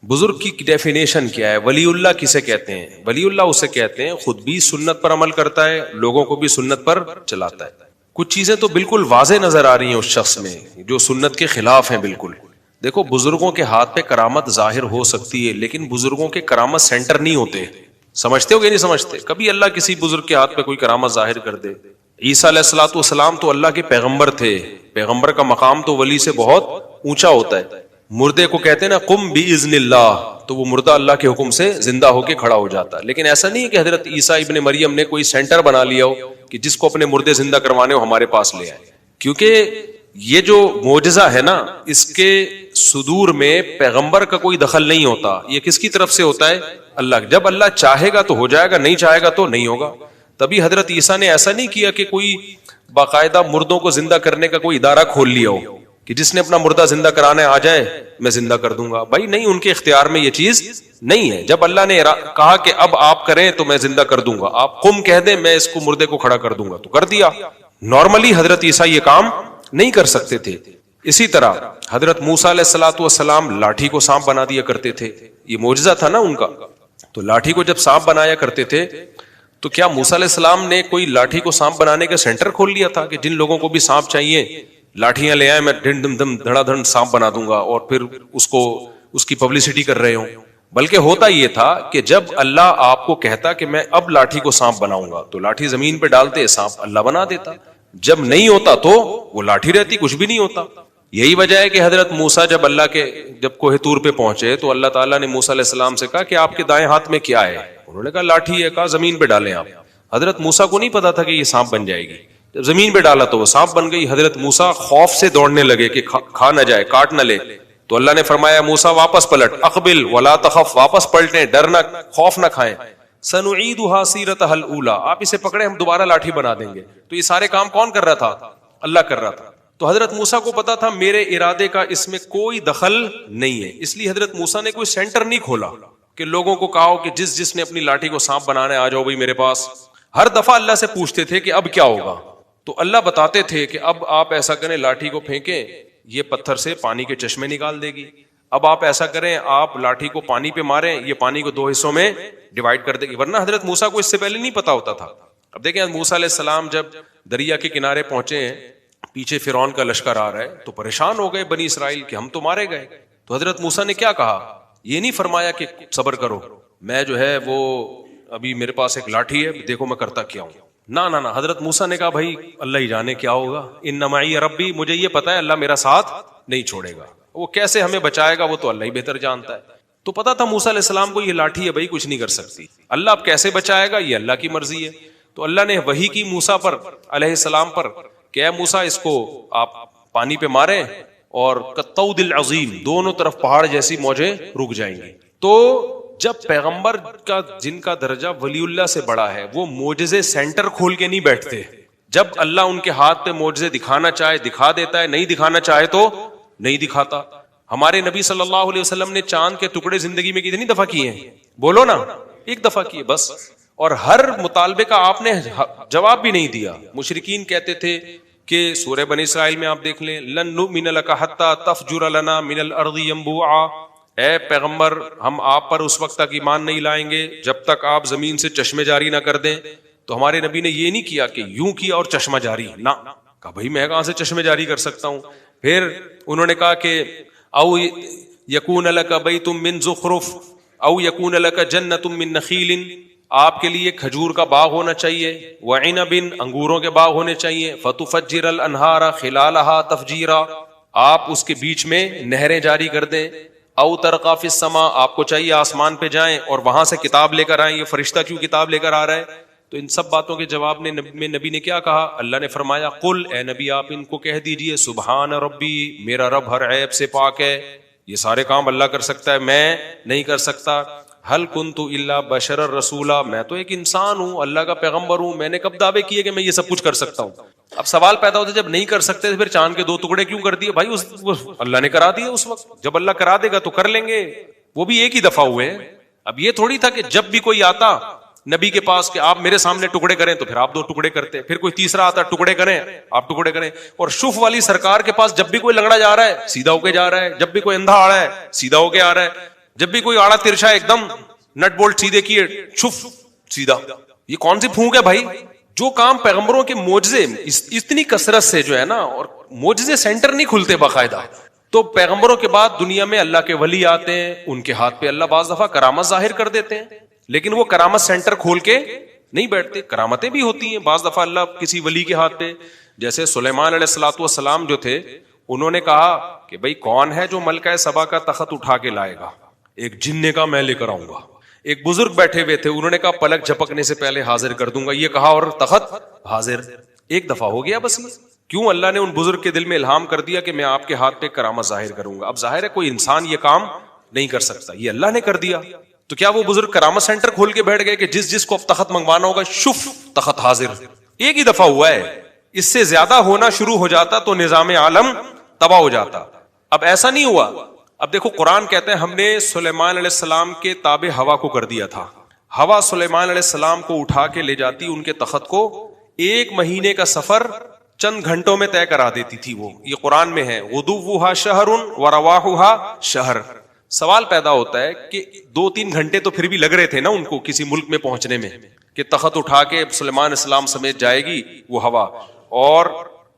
بزرگ کی ڈیفینیشن کیا ہے؟ ولی اللہ کسے کہتے ہیں؟ ولی اللہ اسے کہتے ہیں خود بھی سنت پر عمل کرتا ہے، لوگوں کو بھی سنت پر چلاتا ہے۔ کچھ چیزیں تو بالکل واضح نظر آ رہی ہیں اس شخص میں جو سنت کے خلاف ہیں بالکل۔ دیکھو بزرگوں کے ہاتھ پہ کرامت ظاہر ہو سکتی ہے، لیکن بزرگوں کے کرامت سینٹر نہیں ہوتے۔ سمجھتے ہو کہ نہیں سمجھتے؟ کبھی اللہ کسی بزرگ کے ہاتھ پہ کوئی کرامت ظاہر کر دے۔ عیسیٰ علیہ الصلوۃ والسلام تو اللہ کے پیغمبر تھے، پیغمبر کا مقام تو ولی سے بہت اونچا ہوتا ہے۔ مردے کو کہتے ہیں نا قم باذن اللہ، تو وہ مردہ اللہ کے حکم سے زندہ ہو کے کھڑا ہو جاتا ہے۔ لیکن ایسا نہیں ہے کہ حضرت عیسیٰ ابن مریم نے کوئی سینٹر بنا لیا ہو کہ جس کو اپنے مردے زندہ کروانے ہو ہمارے پاس لے آئے، کیونکہ یہ جو معجزہ ہے نا اس کے صدور میں پیغمبر کا کوئی دخل نہیں ہوتا، یہ کس کی طرف سے ہوتا ہے؟ اللہ۔ جب اللہ چاہے گا تو ہو جائے گا، نہیں چاہے گا تو نہیں ہوگا۔ تبھی حضرت عیسیٰ نے ایسا نہیں کیا کہ کوئی باقاعدہ مردوں کو زندہ کرنے کا کوئی ادارہ کھول لیا ہو کہ جس نے اپنا مردہ زندہ کرانے آ جائے میں زندہ کر دوں گا۔ بھائی نہیں، ان کے اختیار میں یہ چیز نہیں ہے۔ جب اللہ نے کہا کہ اب آپ کریں تو میں زندہ کر دوں گا، آپ قم کہہ دیں میں اس کو مردے کو کھڑا کر دوں گا تو کر دیا۔ نارملی حضرت عیسیٰ یہ کام نہیں کر سکتے تھے۔ اسی طرح حضرت موسیٰ علیہ الصلوۃ والسلام لاٹھی کو سانپ بنا دیا کرتے تھے، یہ معجزہ تھا نا ان کا۔ تو لاٹھی کو جب سانپ بنایا کرتے تھے تو کیا موسیٰ علیہ السلام نے کوئی لاٹھی کو سانپ بنانے کا سینٹر کھول لیا تھا کہ جن لوگوں کو بھی سانپ چاہیے لاٹھیاں لے آئے، میں ڈھن دم دم دھڑا دھڑ سانپ بنا دوں گا، اور پھر اس کی پبلسٹی کر رہے ہوں؟ بلکہ ہوتا یہ تھا کہ جب اللہ آپ کو کہتا کہ میں اب لاٹھی کو سانپ بناؤں گا تو لاٹھی زمین پہ ڈالتے، سانپ اللہ بنا دیتا۔ جب نہیں ہوتا تو وہ لاٹھی رہتی، کچھ بھی نہیں ہوتا۔ یہی وجہ ہے کہ حضرت موسیٰ جب کوہ طور پہ پہنچے تو اللہ تعالیٰ نے موسیٰ علیہ السلام سے کہا کہ آپ کے دائیں ہاتھ میں کیا ہے؟ انہوں نے کہا لاٹھی ہے۔ کہا زمین پہ ڈالیں آپ۔ حضرت موسیٰ کو نہیں پتا تھا کہ یہ سانپ بن جائے گی، جب زمین پہ ڈالا تو وہ سانپ بن گئی۔ حضرت موسیٰ خوف سے دوڑنے لگے کہ کھا نہ جائے، کاٹ نہ لے، تو اللہ نے فرمایا موسیٰ واپس پلٹ، اقبل ولا تخف، واپس پلٹیں، ڈرنا، خوف نہ کھائیں، سنعیدها سیرتها الاولی، آپ اسے پکڑے ہم دوبارہ لاٹھی بنا دیں گے۔ تو یہ سارے کام کون کر رہا تھا؟ اللہ کر رہا تھا۔ تو حضرت موسیٰ کو پتا تھا میرے ارادے کا اس میں کوئی دخل نہیں ہے، اس لیے حضرت موسیٰ نے کوئی سینٹر نہیں کھولا کہ لوگوں کو کہا کہ جس نے اپنی لاٹھی کو سانپ بنانے آ جاؤ بھائی میرے پاس۔ ہر دفعہ اللہ سے پوچھتے تھے کہ اب کیا ہوگا، تو اللہ بتاتے تھے کہ اب آپ ایسا کریں، لاٹھی کو پھینکیں، یہ پتھر سے پانی کے چشمے نکال دے گی۔ اب آپ ایسا کریں، آپ لاٹھی کو پانی پہ ماریں، یہ پانی کو 2 حصوں میں ڈیوائیڈ کر دے گی۔ ورنہ حضرت موسیٰ کو اس سے پہلے نہیں پتا ہوتا تھا۔ اب دیکھیں موسیٰ علیہ السلام جب دریا کے کنارے پہنچے ہیں، پیچھے فرعون کا لشکر آ رہا ہے، تو پریشان ہو گئے بنی اسرائیل کہ ہم تو مارے گئے۔ تو حضرت موسیٰ نے کیا کہا؟ یہ نہیں فرمایا کہ صبر کرو، میں جو ہے وہ ابھی میرے پاس ایک لاٹھی ہے، دیکھو میں کرتا کیا ہوں۔ نہ حضرت موسیٰ نے کہا بھائی اللہ ہی جانے کیا ہوگا، ان معی ربی، مجھے یہ پتا ہے اللہ میرا ساتھ نہیں چھوڑے گا، وہ کیسے ہمیں بچائے گا وہ تو اللہ ہی بہتر جانتا ہے۔ تو پتا تھا موسیٰ علیہ السلام کو یہ لاٹھی ہے بھائی کچھ نہیں کر سکتی، اللہ اب کیسے بچائے گا یہ اللہ کی مرضی ہے۔ تو اللہ نے وحی کی موسیٰ پر علیہ السلام پر کہ اے موسیٰ اس کو آپ پانی پہ ماریں اور کالطود العظیم، دونوں طرف پہاڑ جیسی موجیں رک جائیں گی۔ تو جب پیغمبر کا جن کا درجہ ولی اللہ سے بڑا ہے وہ معجزے سینٹر کھول کے نہیں بیٹھتے، جب اللہ ان کے ہاتھ پہ معجزے دکھانا چاہے دکھا دیتا ہے، نہیں دکھانا چاہے تو نہیں دکھاتا۔ ہمارے نبی صلی اللہ علیہ وسلم نے چاند کے ٹکڑے زندگی میں کتنی دفعہ کیے ہیں؟ بولو نا، 1 دفعہ کیے بس، اور ہر مطالبے کا آپ نے جواب بھی نہیں دیا۔ مشرکین کہتے تھے کہ سورہ بنی اسرائیل میں آپ دیکھ لیں، لن نؤمن لک حتی تفجر لنا من الارض ينبوعا، اے پیغمبر ہم آپ پر اس وقت تک ایمان نہیں لائیں گے جب تک آپ زمین سے چشمے جاری نہ کر دیں۔ تو ہمارے نبی نے یہ نہیں کیا کہ یوں کیا اور چشمہ جاری، نہ کہا بھائی میں کہاں سے چشمے جاری کر سکتا ہوں۔ پھر انہوں نے کہا کہ او یکون لک بیت من زخرف او یکون لک جنت من نخیل، آپ کے لیے کھجور کا باغ ہونا چاہیے، وعنب، انگوروں کے باغ ہونے چاہیے، فتفجر الانہار خلالها تفجیرا، آپ اس کے بیچ میں نہریں جاری کر دیں، او ترقی فی السماء، آپ کو چاہیے آسمان پہ جائیں اور وہاں سے کتاب لے کر آئیں، یہ فرشتہ کیوں کتاب لے کر آ رہا ہے؟ تو ان سب باتوں کے جواب میں نبی نے کیا کہا؟ اللہ نے فرمایا قل، اے نبی آپ ان کو کہہ دیجئے سبحان ربی، میرا رب ہر عیب سے پاک ہے، یہ سارے کام اللہ کر سکتا ہے، میں نہیں کر سکتا۔ حل کنت الا بشر الرسولا، میں تو ایک انسان ہوں، اللہ کا پیغمبر ہوں، میں نے کب دعوے کیے کہ میں یہ سب کچھ کر سکتا ہوں؟ اب سوال پیدا ہوتا ہے جب نہیں کر سکتے پھر چاند کے 2 ٹکڑے کیوں کر دیے؟ بھائی اللہ نے کرا دیا اس وقت، جب اللہ کرا دے گا تو کر لیں گے، وہ بھی ایک ہی دفعہ ہوئے ہیں۔ اب یہ تھوڑی تھا کہ جب بھی کوئی آتا نبی کے پاس کہ آپ میرے سامنے ٹکڑے کریں تو پھر آپ 2 ٹکڑے کرتے، پھر کوئی تیسرا آتا ٹکڑے کریں آپ ٹکڑے کریں، اور شف والی سرکار کے پاس جب بھی کوئی لنگڑا جا رہا ہے سیدھا ہو کے جا رہا ہے، جب بھی کوئی اندھا آ رہا ہے سیدھا ہو کے آ رہا ہے، جب بھی کوئی آڑا ترشا ایک دم نٹ بولٹ سیدھے کیے چھف سیدھا. یہ کون سی پھونک ہے بھائی؟ جو کام پیغمبروں کے معجزے اتنی کثرت سے جو ہے نا، اور معجزے سینٹر نہیں کھلتے باقاعدہ، تو پیغمبروں کے بعد دنیا میں اللہ کے ولی آتے ہیں، ان کے ہاتھ پہ اللہ بعض دفعہ کرامت ظاہر کر دیتے ہیں، لیکن وہ کرامت سینٹر کھول کے نہیں بیٹھتے. کرامتیں بھی ہوتی ہیں بعض دفعہ اللہ کسی ولی کے ہاتھ پہ. جیسے سلیمان علیہ الصلوۃ والسلام جو تھے، انہوں نے کہا کہ بھائی کون ہے جو ملکہ سبا کا تخت اٹھا کے لائے گا؟ ایک جن نے کہا میں لے کر آؤں گا. ایک بزرگ بیٹھے ہوئے تھے، انہوں نے کہا پلک جھپکنے سے پہلے حاضر کر دوں گا. یہ کہا اور تخت حاضر. ایک دفعہ ہو گیا بس. کیوں؟ اللہ نے ان بزرگ کے دل میں الہام کر دیا کہ میں آپ کے ہاتھ پہ کرامت ظاہر کروں گا. اب ظاہر ہے کوئی انسان یہ کام نہیں کر سکتا، یہ اللہ نے کر دیا. تو کیا وہ بزرگ کرامت سینٹر کھول کے بیٹھ گئے کہ جس کو اب تخت منگوانا ہوگا شف تخت حاضر؟ ایک ہی دفعہ ہوا ہے. اس سے زیادہ ہونا شروع ہو جاتا تو نظام عالم تباہ ہو جاتا. اب ایسا نہیں ہوا. اب دیکھو قرآن کہتے ہیں ہم نے سلیمان علیہ السلام کے تابع ہوا کو کر دیا تھا. ہوا سلیمان علیہ السلام کو اٹھا کے لے جاتی ان کے تخت کو. 1 مہینے کا سفر چند گھنٹوں میں طے کرا دیتی تھی وہ. یہ قرآن میں ہے غدوها شہر ورواحها شہر. سوال پیدا ہوتا ہے کہ 2-3 گھنٹے تو پھر بھی لگ رہے تھے نا ان کو کسی ملک میں پہنچنے میں، کہ تخت اٹھا کے سلیمان اسلام سمیت جائے گی وہ ہوا اور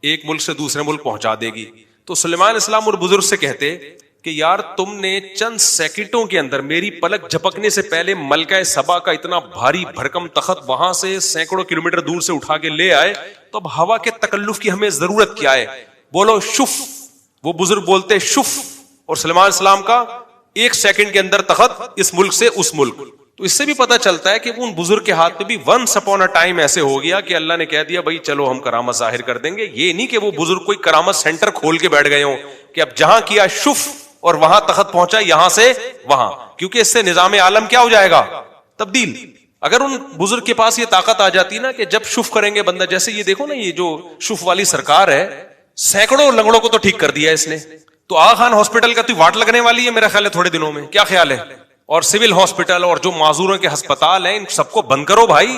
ایک ملک سے دوسرے ملک پہنچا دے گی. تو سلیمان اسلام اور بزرگ سے کہتے کہ یار تم نے چند سیکنڈوں کے اندر میری پلک جھپکنے سے پہلے ملکہ سبا کا اتنا بھاری بھرکم تخت وہاں سے سینکڑوں کلومیٹر دور سے اٹھا کے لے آئے، تو اب ہوا کے تکلف کی ہمیں ضرورت کیا ہے؟ بولو شف. وہ بزرگ بولتے شف، اور سلیمان اسلام کا 1 سیکنڈ کے اندر تخت اس ملک سے اس ملک. تو اس سے بھی پتہ چلتا ہے کہ ان بزرگ کے ہاتھ پہ بھی ونس اپون اے ٹائم ایسے ہو گیا کہ اللہ نے کہہ دیا بھائی چلو ہم کرامت ظاہر کر دیں گے. یہ نہیں کہ وہ بزرگ کوئی کرامت سینٹر کھول کے بیٹھ گئے ہوں کہ اب جہاں کیا شف اور وہاں تخت پہنچا یہاں سے وہاں، کیونکہ اس سے نظام عالم کیا ہو جائے گا؟ تبدیل. اگر ان بزرگ کے پاس یہ طاقت آ جاتی نا کہ جب شف کریں گے بندہ، جیسے یہ دیکھو نا یہ جو شف والی سرکار ہے، سینکڑوں لنگڑوں کو تو ٹھیک کر دیا اس نے. تو آغا خان ہاسپٹل کا تو واٹ لگنے والی ہے میرا خیال ہے تھوڑے دنوں میں، کیا خیال ہے؟ اور سول ہاسپٹل اور جو معذوروں کے ہسپتال ہیں ان سب کو بند کرو بھائی،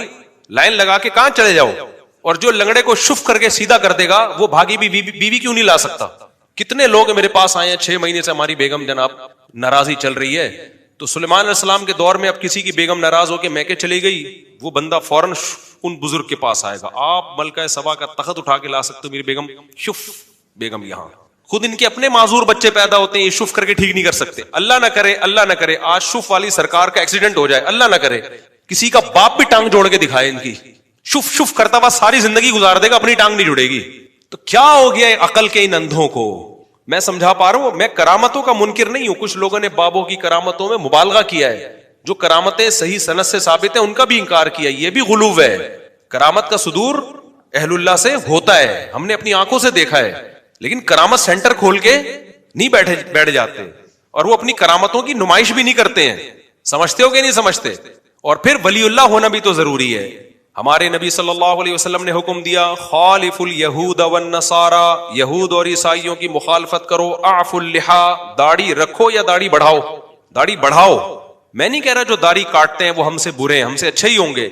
لائن لگا کے کہاں چلے جاؤ. اور جو لنگڑے کو شف کر کے سیدھا کر دے گا وہ بھاگی بھی بیوی کیوں نہیں لا سکتا؟ کتنے لوگ میرے پاس آئے ہیں 6 مہینے سے ہماری بیگم جناب ناراضی چل رہی ہے. تو سلیمان علیہ السلام کے دور میں اب کسی کی بیگم ناراض ہو کے میکے چلی گئی، وہ بندہ فوراً ان بزرگ کے پاس آئے گا، آپ ملکہ سبا کا تخت اٹھا کے لا سکتے ہو میری بیگم شف بیگم یہاں. خود ان کے اپنے معذور بچے پیدا ہوتے ہیں، یہ شف کر کے ٹھیک نہیں کر سکتے. اللہ نہ کرے اللہ نہ کرے آج شف والی سرکار کا ایکسیڈنٹ ہو جائے، اللہ نہ کرے کسی کا باپ بھی ٹانگ جوڑ کے دکھائے ان کی. شف شف کرتا ہوا ساری زندگی گزار دے گا، اپنی ٹانگ نہیں جڑے گی. تو کیا ہو گیا عقل کے ان اندھوں کو؟ میں سمجھا پا رہا ہوں، میں کرامتوں کا منکر نہیں ہوں. کچھ لوگوں نے بابوں کی کرامتوں میں مبالغہ کیا ہے، جو کرامتیں صحیح سند سے ثابت ہیں ان کا بھی انکار کیا. یہ بھی غلو ہے. کرامت کا صدور اہل اللہ سے ہوتا ہے، ہم نے اپنی آنکھوں سے دیکھا ہے. لیکن کرامت سینٹر کھول کے نہیں بیٹھ جاتے، اور وہ اپنی کرامتوں کی نمائش بھی نہیں کرتے ہیں. سمجھتے ہو کہ نہیں سمجھتے؟ اور پھر ولی اللہ ہونا بھی تو ضروری ہے. ہمارے نبی صلی اللہ علیہ وسلم نے حکم دیا خالف الیہود والنصارى، یہود اور عیسائیوں کی مخالفت کرو. اعفوا اللحى، داڑھی رکھو یا داڑھی بڑھاؤ؟ داڑھی بڑھاؤ. میں نہیں کہہ رہا جو داڑھی کاٹتے ہیں وہ ہم سے برے ہیں، ہم سے اچھے ہی ہوں گے،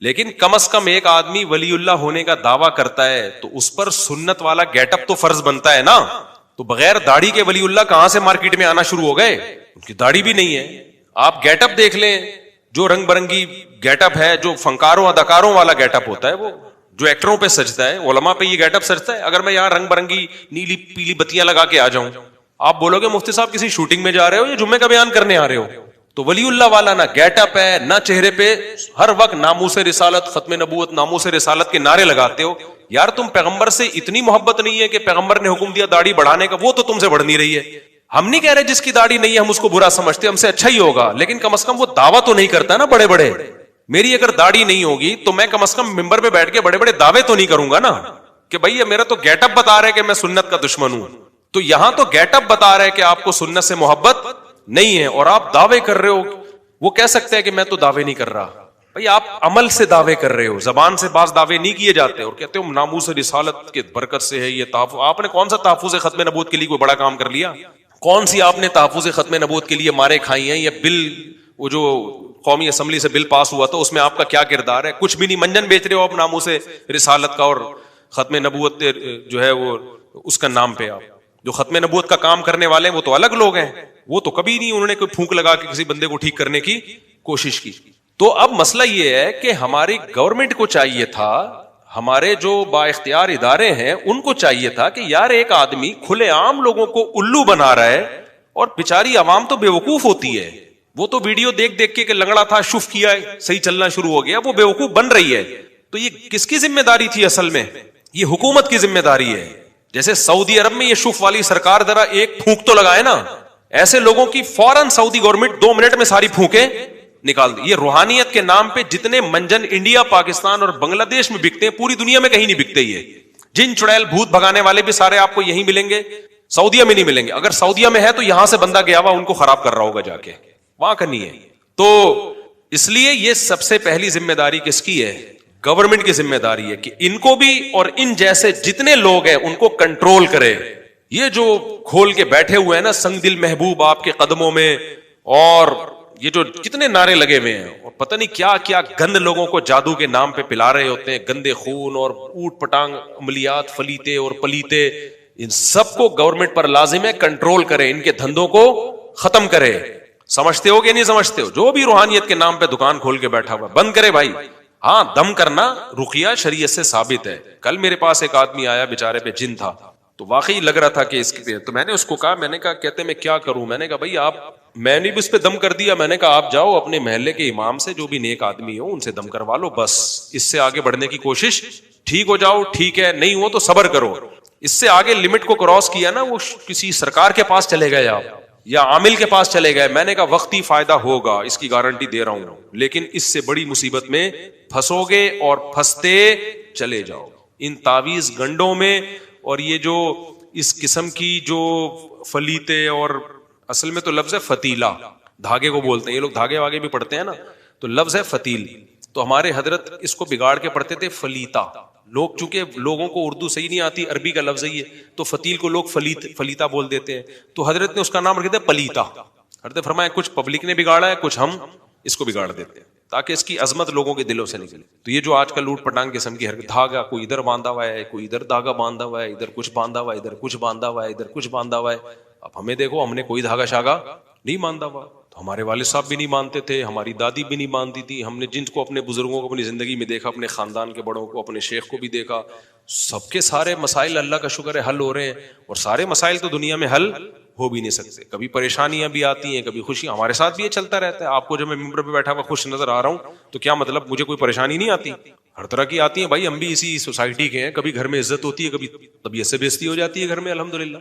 لیکن کم از کم ایک آدمی ولی اللہ ہونے کا دعویٰ کرتا ہے تو اس پر سنت والا گیٹ اپ تو فرض بنتا ہے نا. تو بغیر داڑھی کے ولی اللہ کہاں سے مارکیٹ میں آنا شروع ہو گئے؟ ان کی داڑھی بھی نہیں ہے. آپ گیٹ اپ دیکھ لیں، جو رنگ برنگی گیٹ اپ ہے، جو فنکاروں اداکاروں والا گیٹ اپ ہوتا ہے، وہ جو ایکٹروں پہ سجتا ہے، علماء پہ یہ گیٹ اپ سجتا ہے. اگر میں یہاں رنگ برنگی نیلی پیلی بتیاں لگا کے آ جاؤں، آپ بولو گے مفتی صاحب کسی شوٹنگ میں جا رہے ہو یا جمعے کا بیان کرنے آ رہے ہو؟ تو ولی اللہ والا نہ گیٹ اپ ہے نہ چہرے پہ ہر وقت ناموس رسالت، ختم نبوت، ناموس رسالت کے نعرے لگاتے ہو. یار تم پیغمبر سے اتنی محبت نہیں ہے کہ پیغمبر نے حکم دیا داڑھی بڑھانے کا، وہ تو تم سے بڑھ نہیں رہی ہے. ہم نہیں کہہ رہے جس کی داڑھی نہیں ہے ہم اس کو برا سمجھتے، ہم سے اچھا ہی ہوگا، لیکن کم از کم وہ دعویٰ تو نہیں کرتا نا بڑے بڑے. میری اگر داڑھی نہیں ہوگی تو میں کم از کم ممبر پہ بیٹھ کے بڑے بڑے دعوے تو نہیں کروں گا نا کہ بھائی میرا تو گیٹ اپ بتا رہا ہے کہ میں سنت کا دشمن ہوں. تو یہاں تو گیٹ اپ بتا رہا ہے کہ آپ کو سنت سے محبت نہیں ہے اور آپ دعوے کر رہے ہو. وہ کہہ سکتے ہیں کہ میں تو دعوے نہیں کر رہا. بھائی آپ عمل سے دعوے کر رہے ہو، زبان سے بعض دعوے نہیں کیے جاتے اور کہتے ہو ناموس رسالت کے برکت سے ہے یہ تحفظ. آپ نے کون سا تحفظ ختم نبوت کے لیے کوئی بڑا کام کر لیا؟ کون سی آپ نے تحفظ ختم نبوت کے لیے مارے کھائی ہیں؟ یا بل وہ جو قومی اسمبلی سے بل پاس ہوا تھا اس میں آپ کا کیا کردار ہے؟ کچھ بھی نہیں. منجن بیچ رہے ہو آپ ناموس رسالت کا اور ختم نبوت جو ہے وہ اس کا نام پہ آپ جو ختم نبوت کا کام کرنے والے ہیں وہ تو الگ لوگ ہیں, وہ تو کبھی نہیں انہوں نے کوئی پھونک لگا کے کسی بندے کو ٹھیک کرنے کی کوشش کی. تو اب مسئلہ یہ ہے کہ ہماری گورنمنٹ کو چاہیے تھا, ہمارے جو با اختیار ادارے ہیں ان کو چاہیے تھا کہ یار ایک آدمی کھلے عام لوگوں کو الو بنا رہا ہے, اور بیچاری عوام تو بیوقوف ہوتی ہے, وہ تو ویڈیو دیکھ دیکھ کے کہ لنگڑا تھا شف کیا ہے صحیح چلنا شروع ہو گیا, وہ بیوقوف بن رہی ہے. تو یہ کس کی ذمہ داری تھی اصل میں؟ یہ حکومت کی ذمہ داری ہے. جیسے سعودی عرب میں یہ شف والی سرکار ذرا ایک پھونک تو لگائے نا, ایسے لوگوں کی فوراً سعودی گورنمنٹ 2 منٹ میں ساری پھونکیں نکال دی. یہ روحانیت کے نام پہ جتنے منجن انڈیا, پاکستان اور بنگلہ دیش میں بکتے ہیں پوری دنیا میں کہیں نہیں بکتے. یہ جن چڑیل بھوت بھگانے والے بھی سارے آپ کو یہیں ملیں گے, سعودیہ میں نہیں ملیں گے. اگر سعودیہ میں ہے تو یہاں سے بندہ گیا ہوا ان کو خراب کر رہا ہوگا جا کے, وہاں کا نہیں ہے. تو اس لیے یہ سب سے پہلی ذمہ داری کس کی ہے؟ گورنمنٹ کی ذمہ داری ہے کہ ان کو بھی اور ان جیسے جتنے لوگ ہیں ان کو کنٹرول کرے. یہ جو کھول کے بیٹھے ہوئے ہیں نا سنگ دل محبوب آپ کے قدموں میں, اور یہ جو کتنے نعرے لگے ہوئے ہیں, اور پتہ نہیں کیا کیا گند لوگوں کو جادو کے نام پہ پلا رہے ہوتے ہیں, گندے خون اور اوٹ پٹانگ عملیات فلیتے اور پلیتے, ان سب کو گورنمنٹ پر لازم ہے کنٹرول کرے, ان کے دھندوں کو ختم کرے. سمجھتے ہو کہ نہیں سمجھتے ہو؟ جو بھی روحانیت کے نام پہ دکان کھول کے بیٹھا ہوا بند کرے بھائی. ہاں دم کرنا رقیہ شریعت سے ثابت ہے. کل میرے پاس ایک آدمی آیا بیچارے پہ جن تھا, تو واقعی لگ رہا تھا کہ اس کے, تو میں نے اس کو کہا, میں نے کہا کہتے میں کیا کروں, میں نے کہا بھائی آپ, میں نے بھی اس پہ دم کر دیا, میں نے کہا آپ جاؤ اپنے محلے کے امام سے جو بھی نیک آدمی ہو ان سے دم کروا لو, بس اس سے آگے بڑھنے کی کوشش, ٹھیک ہو جاؤ ٹھیک ہے, نہیں ہو تو صبر کرو. اس سے آگے لمٹ کو کراس کیا نا, وہ کسی سرکار کے پاس چلے گئے آپ یا عامل کے پاس چلے گئے, میں نے کہا وقتی فائدہ ہوگا اس کی گارنٹی دے رہا ہوں, لیکن اس سے بڑی مصیبت میں پھنسو گے اور پھنستے چلے جاؤ ان تعویذ گنڈوں میں. اور یہ جو اس قسم کی جو فلیتے, اور اصل میں تو لفظ ہے فتیلہ, دھاگے کو بولتے ہیں یہ لوگ, دھاگے واگے بھی پڑھتے ہیں نا, تو لفظ ہے فتیل. تو ہمارے حضرت اس کو بگاڑ کے پڑھتے تھے فلیتا. لوگ چونکہ لوگوں کو اردو صحیح نہیں آتی, عربی کا لفظ ہی ہے, تو فتیل کو لوگ فلیتا بول دیتے ہیں. تو حضرت نے اس کا نام رکھا تھا پلیتا. حضرت فرمایا کچھ پبلک نے بگاڑا ہے, کچھ ہم اس کو بگاڑ دیتے ہیں تاکہ اس کی عظمت لوگوں کے دلوں سے نکلے. تو یہ جو آج کل لوٹ پٹانگ قسم کی حرکت, دھاگا کوئی ادھر باندھا ہوا ہے, کوئی ادھر دھاگا باندھا ہوا ہے, ادھر کچھ باندھا ہوا ہے, ادھر کچھ باندھا ہوا ہے, ادھر کچھ باندھا ہوا ہے. اب ہمیں دیکھو, ہم نے کوئی دھاگا شاگا نہیں باندھا ہوا, تو ہمارے والد صاحب بھی نہیں مانتے تھے, ہماری دادی بھی نہیں مانتی تھی. ہم نے جن کو اپنے بزرگوں کو اپنی زندگی میں دیکھا, اپنے خاندان کے بڑوں کو, اپنے شیخ کو بھی دیکھا, سب کے سارے مسائل اللہ کا شکر ہے حل ہو رہے ہیں. اور سارے مسائل تو دنیا میں حل ہو بھی نہیں سکتے, کبھی پریشانیاں بھی آتی ہیں, کبھی خوشیاں. ہمارے ساتھ بھی یہ چلتا رہتا ہے. آپ کو جب میں ممبر پہ بیٹھا ہوا خوش نظر آ رہا ہوں تو کیا مطلب مجھے کوئی پریشانی نہیں آتی؟ ہر طرح کی آتی ہیں بھائی, ہم بھی اسی سوسائٹی کے ہیں. کبھی گھر میں عزت ہوتی ہے, کبھی طبیعت سے بےزتی ہو جاتی ہے گھر میں, الحمدللہ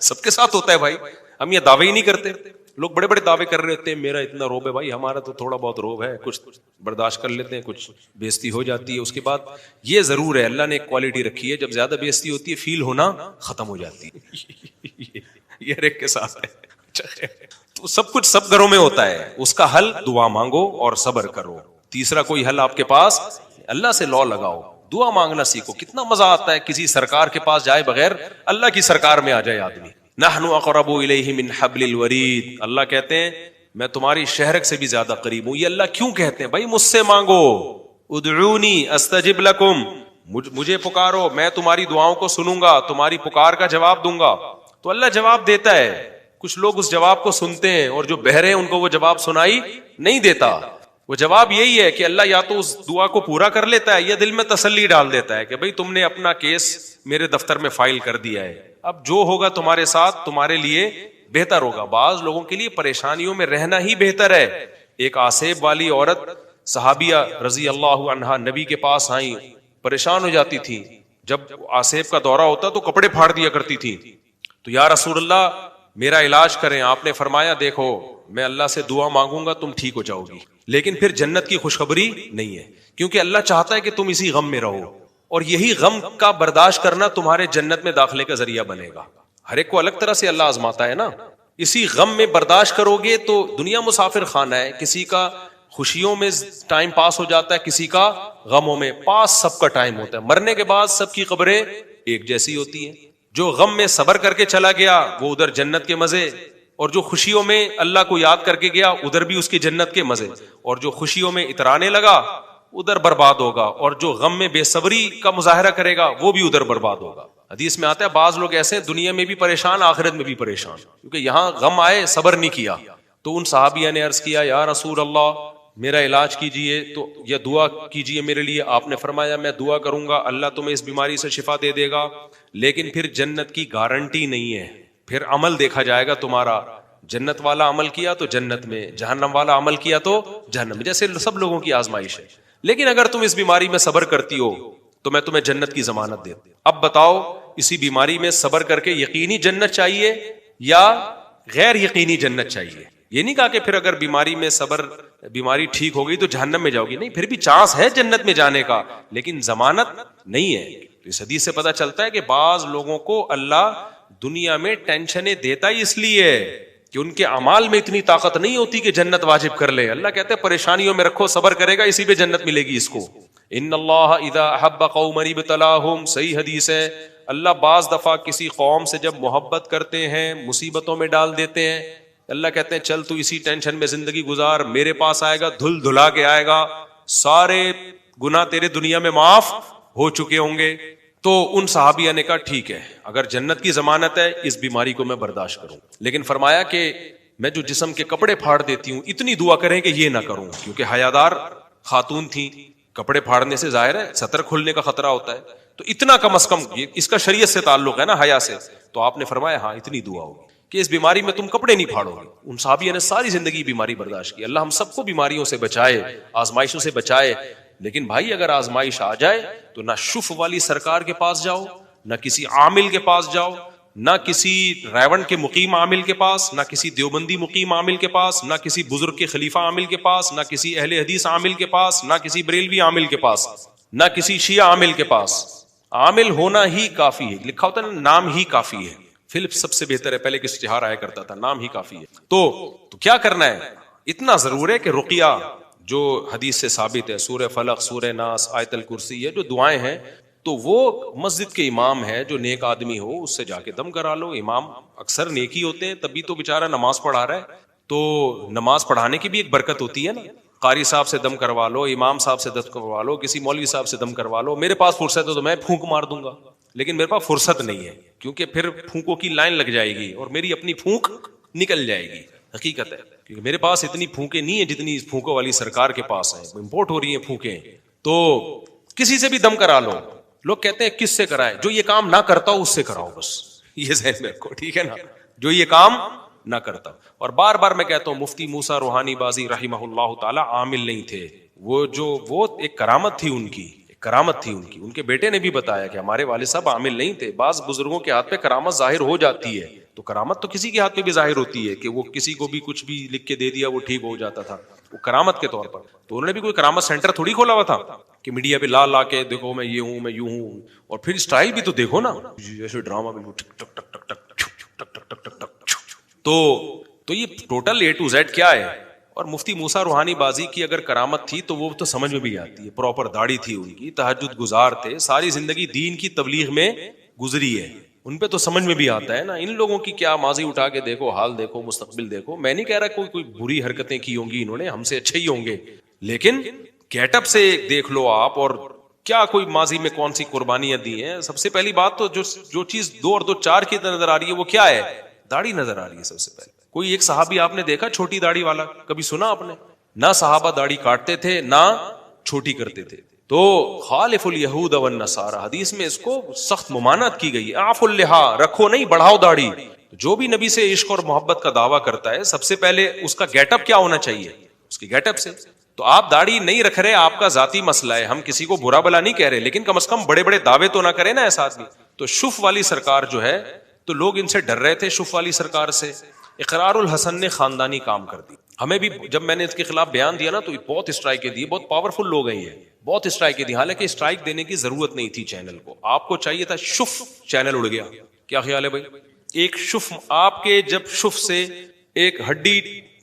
سب کے ساتھ ہوتا ہے بھائی. ہم یہ دعوے ہی نہیں کرتے. لوگ بڑے بڑے دعوے کر رہے ہوتے ہیں, میرا اتنا روب ہے. بھائی ہمارا تو تھوڑا بہت روب ہے, کچھ برداشت کر لیتے ہیں, کچھ بےزتی ہو جاتی ہے. اس کے بعد یہ ضرور ہے, اللہ نے ایک کوالٹی رکھی ہے, جب زیادہ بےزتی ہوتی ہے فیل ہونا ختم ہو جاتی ہے. یہ ہر ایک کے ساتھ ہے. تو سب کچھ سب گھروں میں ہوتا ہے. اس کا حل دعا مانگو اور صبر کرو. تیسرا کوئی حل آپ کے پاس, اللہ سے لو لگاؤ, دعا مانگنا سیکھو. کتنا مزہ آتا ہے کسی سرکار کے پاس جائے بغیر اللہ کی سرکار میں آ جائے آدمی. نحن اقرب الیہ من حبل الورید. اللہ کہتے ہیں میں تمہاری شہرک سے بھی زیادہ قریب ہوں. یہ اللہ کیوں کہتے ہیں؟ بھائی مجھ سے مانگو, ادعونی استجب لکم, مجھے پکارو میں تمہاری دعاؤں کو سنوں گا, تمہاری پکار کا جواب دوں گا. تو اللہ جواب دیتا ہے. کچھ لوگ اس جواب کو سنتے ہیں اور جو بہرے ہیں ان کو وہ جواب سنائی نہیں دیتا. وہ جواب یہی ہے کہ اللہ یا تو اس دعا کو پورا کر لیتا ہے یا دل میں تسلی ڈال دیتا ہے کہ بھئی تم نے اپنا کیس میرے دفتر میں فائل کر دیا ہے, اب جو ہوگا تمہارے ساتھ تمہارے لیے بہتر ہوگا. بعض لوگوں کے لیے پریشانیوں میں رہنا ہی بہتر ہے. ایک آسیب والی عورت صحابیہ رضی اللہ عنہا نبی کے پاس آئیں, پریشان ہو جاتی تھی. جب آسیب کا دورہ ہوتا تو کپڑے پھاڑ دیا کرتی تھی. تو یا رسول اللہ میرا علاج کریں. آپ نے فرمایا دیکھو میں اللہ سے دعا مانگوں گا تم ٹھیک ہو جاؤ گی, لیکن پھر جنت کی خوشخبری نہیں ہے, کیونکہ اللہ چاہتا ہے کہ تم اسی غم میں رہو, اور یہی غم کا برداشت کرنا تمہارے جنت میں داخلے کا ذریعہ بنے گا. ہر ایک کو الگ طرح سے اللہ آزماتا ہے نا. اسی غم میں برداشت کرو گے تو دنیا مسافر خانہ ہے, کسی کا خوشیوں میں ٹائم پاس ہو جاتا ہے, کسی کا غموں میں. پاس سب کا ٹائم ہوتا ہے, مرنے کے بعد سب کی قبریں ایک جیسی ہوتی ہیں. جو غم میں صبر کر کے چلا گیا وہ ادھر جنت کے مزے, اور جو خوشیوں میں اللہ کو یاد کر کے گیا ادھر بھی اس کی جنت کے مزے, اور جو خوشیوں میں اترانے لگا ادھر برباد ہوگا, اور جو غم میں بے صبری کا مظاہرہ کرے گا وہ بھی ادھر برباد ہوگا. حدیث میں آتا ہے بعض لوگ ایسے ہیں دنیا میں بھی پریشان آخرت میں بھی پریشان، کیونکہ یہاں غم آئے صبر نہیں کیا. تو ان صحابیہ نے عرض کیا یا رسول اللہ میرا علاج کیجئے تو یا دعا کیجئے میرے لیے. آپ نے فرمایا میں دعا کروں گا اللہ تمہیں اس بیماری سے شفا دے دے گا، لیکن پھر جنت کی گارنٹی نہیں ہے، پھر عمل دیکھا جائے گا تمہارا. جنت والا عمل کیا تو جنت میں، جہنم والا عمل کیا تو جہنم میں، جیسے سب لوگوں کی آزمائش ہے. لیکن اگر تم اس بیماری میں صبر کرتی ہو تو میں تمہیں جنت کی ضمانت دیتا ہوں. اب بتاؤ اسی بیماری میں صبر کر کے یقینی جنت چاہیے یا غیر یقینی جنت چاہیے؟ یہ نہیں کہا کہ پھر اگر بیماری میں صبر، بیماری ٹھیک ہو گئی تو جہنم میں جاؤ گی، نہیں، پھر بھی چانس ہے جنت میں جانے کا، لیکن ضمانت نہیں ہے. تو اس حدیث سے پتہ چلتا ہے کہ بعض لوگوں کو اللہ دنیا میں ٹینشنیں دیتا ہی اس لیے کہ ان کے اعمال میں اتنی طاقت نہیں ہوتی کہ جنت واجب کر لے. اللہ کہتے ہیں پریشانیوں میں رکھو، صبر کرے گا اسی پہ جنت ملے گی اس کو. ان اللہ اذا احب قوما ابتلاهم، صحیح حدیث ہے. اللہ بعض دفعہ کسی قوم سے جب محبت کرتے ہیں مصیبتوں میں ڈال دیتے ہیں. اللہ کہتے ہیں چل تو اسی ٹینشن میں زندگی گزار، میرے پاس آئے گا دھل دھلا کے آئے گا، سارے گناہ تیرے دنیا میں معاف ہو چکے ہوں گے. تو ان صحابیہ نے کہا ٹھیک ہے اگر جنت کی ضمانت ہے اس بیماری کو میں برداشت کروں. لیکن فرمایا کہ میں جو جسم کے کپڑے پھاڑ دیتی ہوں اتنی دعا کریں کہ یہ نہ کروں، کیونکہ حیادار خاتون تھی، کپڑے پھاڑنے سے ظاہر ہے سطر کھلنے کا خطرہ ہوتا ہے، تو اتنا کم از کم اس کا شریعت سے تعلق ہے نا، حیا سے. تو آپ نے فرمایا ہاں اتنی دعا ہوگی کہ اس بیماری میں تم کپڑے نہیں پھاڑو گے. ان صحابیہ نے ساری زندگی بیماری برداشت کی. اللہ ہم سب کو بیماریوں سے بچائے، آزمائشوں سے بچائے. لیکن بھائی اگر آزمائش آ جائے تو نہ شف والی سرکار کے پاس جاؤ، نہ کسی عامل کے پاس جاؤ، نہ کسی ریون کے مقیم عامل کے پاس، نہ کسی دیوبندی مقیم عامل کے پاس، نہ کسی بزرگ کے خلیفہ عامل کے پاس، نہ کسی اہل حدیث عامل کے پاس، نہ کسی بریلوی عامل کے پاس، نہ کسی شیعہ عامل کے پاس. عامل ہونا ہی کافی ہے، لکھا ہوتا ہے نام ہی کافی ہے. فلپس سب سے بہتر ہے، پہلے کس اشتہار آیا کرتا تھا نام ہی کافی ہے. تو کیا کرنا ہے؟ اتنا ضرور ہے کہ رقیہ جو حدیث سے ثابت ہے، سورہ فلق، سورہ ناس، آیت الکرسی، یہ جو دعائیں ہیں تو وہ مسجد کے امام ہے جو نیک آدمی ہو اس سے جا کے دم کرا لو. امام اکثر نیکی ہوتے ہیں تبھی تو بیچارہ نماز پڑھا رہا ہے، تو نماز پڑھانے کی بھی ایک برکت ہوتی ہے نا. قاری صاحب سے دم کروا لو، امام صاحب سے دم کروا لو، کسی مولوی صاحب سے دم کروا لو. میرے پاس فرصت ہے تو میں پھونک مار دوں گا، لیکن میرے پاس فرصت نہیں ہے کیونکہ پھر پھونکوں کی لائن لگ جائے گی اور میری اپنی پھونک نکل جائے گی. حقیقت ہے کیونکہ میرے پاس اتنی پھونکیں نہیں ہیں جتنی اس پھونکوں والی سرکار کے پاس ہیں، امپورٹ ہو رہی ہیں پھونکیں. تو کسی سے بھی دم کرا لو. لوگ کہتے ہیں کس سے کرائے؟ جو یہ کام نہ کرتا ہو اس سے کراؤ، بس یہ ذہن میں رکھو، ٹھیک ہے نا، جو یہ کام نہ کرتا. اور بار بار میں کہتا ہوں مفتی موسیٰ روحانی بازی رحمہ اللہ تعالی عامل نہیں تھے. وہ ایک کرامت تھی ان کی، کرامت تھی ان کی. ان کے بیٹے نے بھی بتایا کہ ہمارے والد صاحب عامل نہیں تھے. بعض بزرگوں کے ہاتھ پہ کرامت ظاہر ہو جاتی ہے، تو کرامت تو کسی کے ہاتھ پہ بھی ظاہر ہوتی ہے کہ وہ کسی کو بھی کچھ بھی لکھ کے دے دیا وہ ٹھیک ہو جاتا تھا، وہ کرامت کے طور پر. تو انہوں نے بھی کوئی کرامت سینٹر تھوڑی کھولا ہوا تھا کہ میڈیا پہ لا کے دیکھو میں یہ ہوں میں یوں ہوں. اور پھر اسٹائل بھی تو دیکھو نا، جیسے ڈرامہ بالکل ٹک ٹک ٹک ٹک ٹک ٹک ٹک ٹک ٹک. تو یہ ٹوٹل اے ٹو زیڈ کیا ہے. اور مفتی موسیٰ روحانی بازی کی اگر کرامت تھی تو وہ تو سمجھ میں بھی آتی ہے. پراپر داڑھی تھی ان کی، تہجد گزار تھے، ساری زندگی دین کی تبلیغ میں گزری ہے، ان پہ تو سمجھ میں بھی آتا ہے نا. ان لوگوں کی کیا ماضی اٹھا کے دیکھو، حال دیکھو، مستقبل دیکھو. میں نہیں کہہ رہا کوئی بری حرکتیں کی ہوں گی انہوں نے، ہم سے اچھے ہی ہوں گے، لیکن گیٹ اپ سے دیکھ لو آپ، اور کیا کوئی ماضی میں کون سی قربانیاں دی ہیں. سب سے پہلی بات تو جو چیز 2 اور 2 4 کی نظر آ رہی ہے وہ کیا ہے؟ داڑھی نظر آ رہی ہے سب سے پہلے. کوئی ایک صحابی آپ نے دیکھا چھوٹی داڑھی والا؟ کبھی سنا آپ نے؟ نہ صحابہ داڑھی کاٹتے تھے نہ چھوٹی کرتے تھے. تو خالف الیہود والنصارى، حدیث میں اس کو سخت ممانعت کی گئی. اعفوا اللحا، رکھو نہیں بڑھاؤ داڑھی. جو بھی نبی سے عشق اور محبت کا دعویٰ کرتا ہے سب سے پہلے اس کا گیٹ اپ کیا ہونا چاہیے؟ اس کی گیٹ اپ سے. تو آپ داڑھی نہیں رکھ رہے، آپ کا ذاتی مسئلہ ہے، ہم کسی کو برا بلا نہیں کہہ رہے، لیکن کم از کم بڑے بڑے دعوے تو نہ کرے نا ایسا آدمی. تو شف والی سرکار جو ہے تو لوگ ان سے ڈر رہے تھے، شف والی سرکار سے. اقرار الحسن نے خاندانی کام کر دی. ہمیں بھی جب میں نے اس کے خلاف بیان دیا نا تو بہت اسٹرائکیں دی، بہت پاورفل لوگ ہیں یہ، بہت اسٹرائکیں دی. حالانکہ اسٹرائک دینے کی ضرورت نہیں تھی چینل کو، آپ کو چاہیے تھا شف. چینل اڑ گیا. کیا خیال ہے بھائی؟ ایک شف، آپ کے جب شف سے ایک ہڈی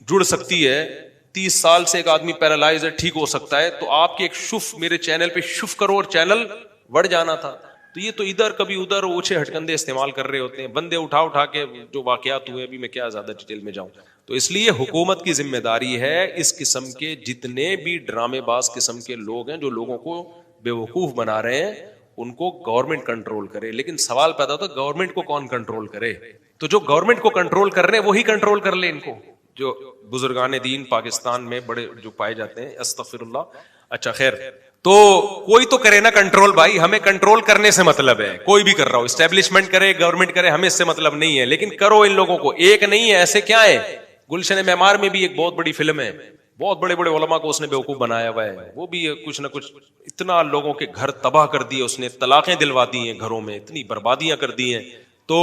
جڑ سکتی ہے، 30 سال سے ایک آدمی پیرالائز ہے، ٹھیک ہو سکتا ہے، تو آپ کے ایک شف میرے چینل پہ شف کرو اور چینل بڑھ جانا تھا. تو یہ تو ادھر کبھی ادھر اوچھے ہٹکندے استعمال کر رہے ہوتے ہیں بندے، اٹھا کے جو واقعات ہوئے، ابھی میں کیا زیادہ ڈیٹیل میں جاؤں. تو اس لیے حکومت کی ذمہ داری ہے اس قسم کے جتنے بھی ڈرامے باز قسم کے لوگ ہیں جو لوگوں کو بے وقوف بنا رہے ہیں ان کو گورنمنٹ کنٹرول کرے. لیکن سوال پیدا ہوتا ہے گورنمنٹ کو کون کنٹرول کرے؟ تو جو گورنمنٹ کو کنٹرول کر رہے ہیں وہی کنٹرول کر لے ان کو. جو بزرگان دین پاکستان میں بڑے جو پائے جاتے ہیں, استغفر اللہ. اچھا خیر, تو کوئی تو کرے نا کنٹرول بھائی, ہمیں کنٹرول کرنے سے مطلب ہے, کوئی بھی کر رہا ہو, اسٹیبلشمنٹ کرے, گورنمنٹ کرے, ہمیں اس سے مطلب نہیں ہے, لیکن کرو ان لوگوں کو. ایک نہیں ہے, ایسے کیا ہے. گلشن معمار میں بھی ایک بہت بڑی فلم ہے, بہت بڑے بڑے علماء کو اس نے بیوقوف بنایا ہوا ہے, وہ بھی کچھ نہ کچھ اتنا لوگوں کے گھر تباہ کر دیے اس نے, طلاقیں دلوا دی ہیں گھروں میں, اتنی بربادیاں کر دی ہیں. تو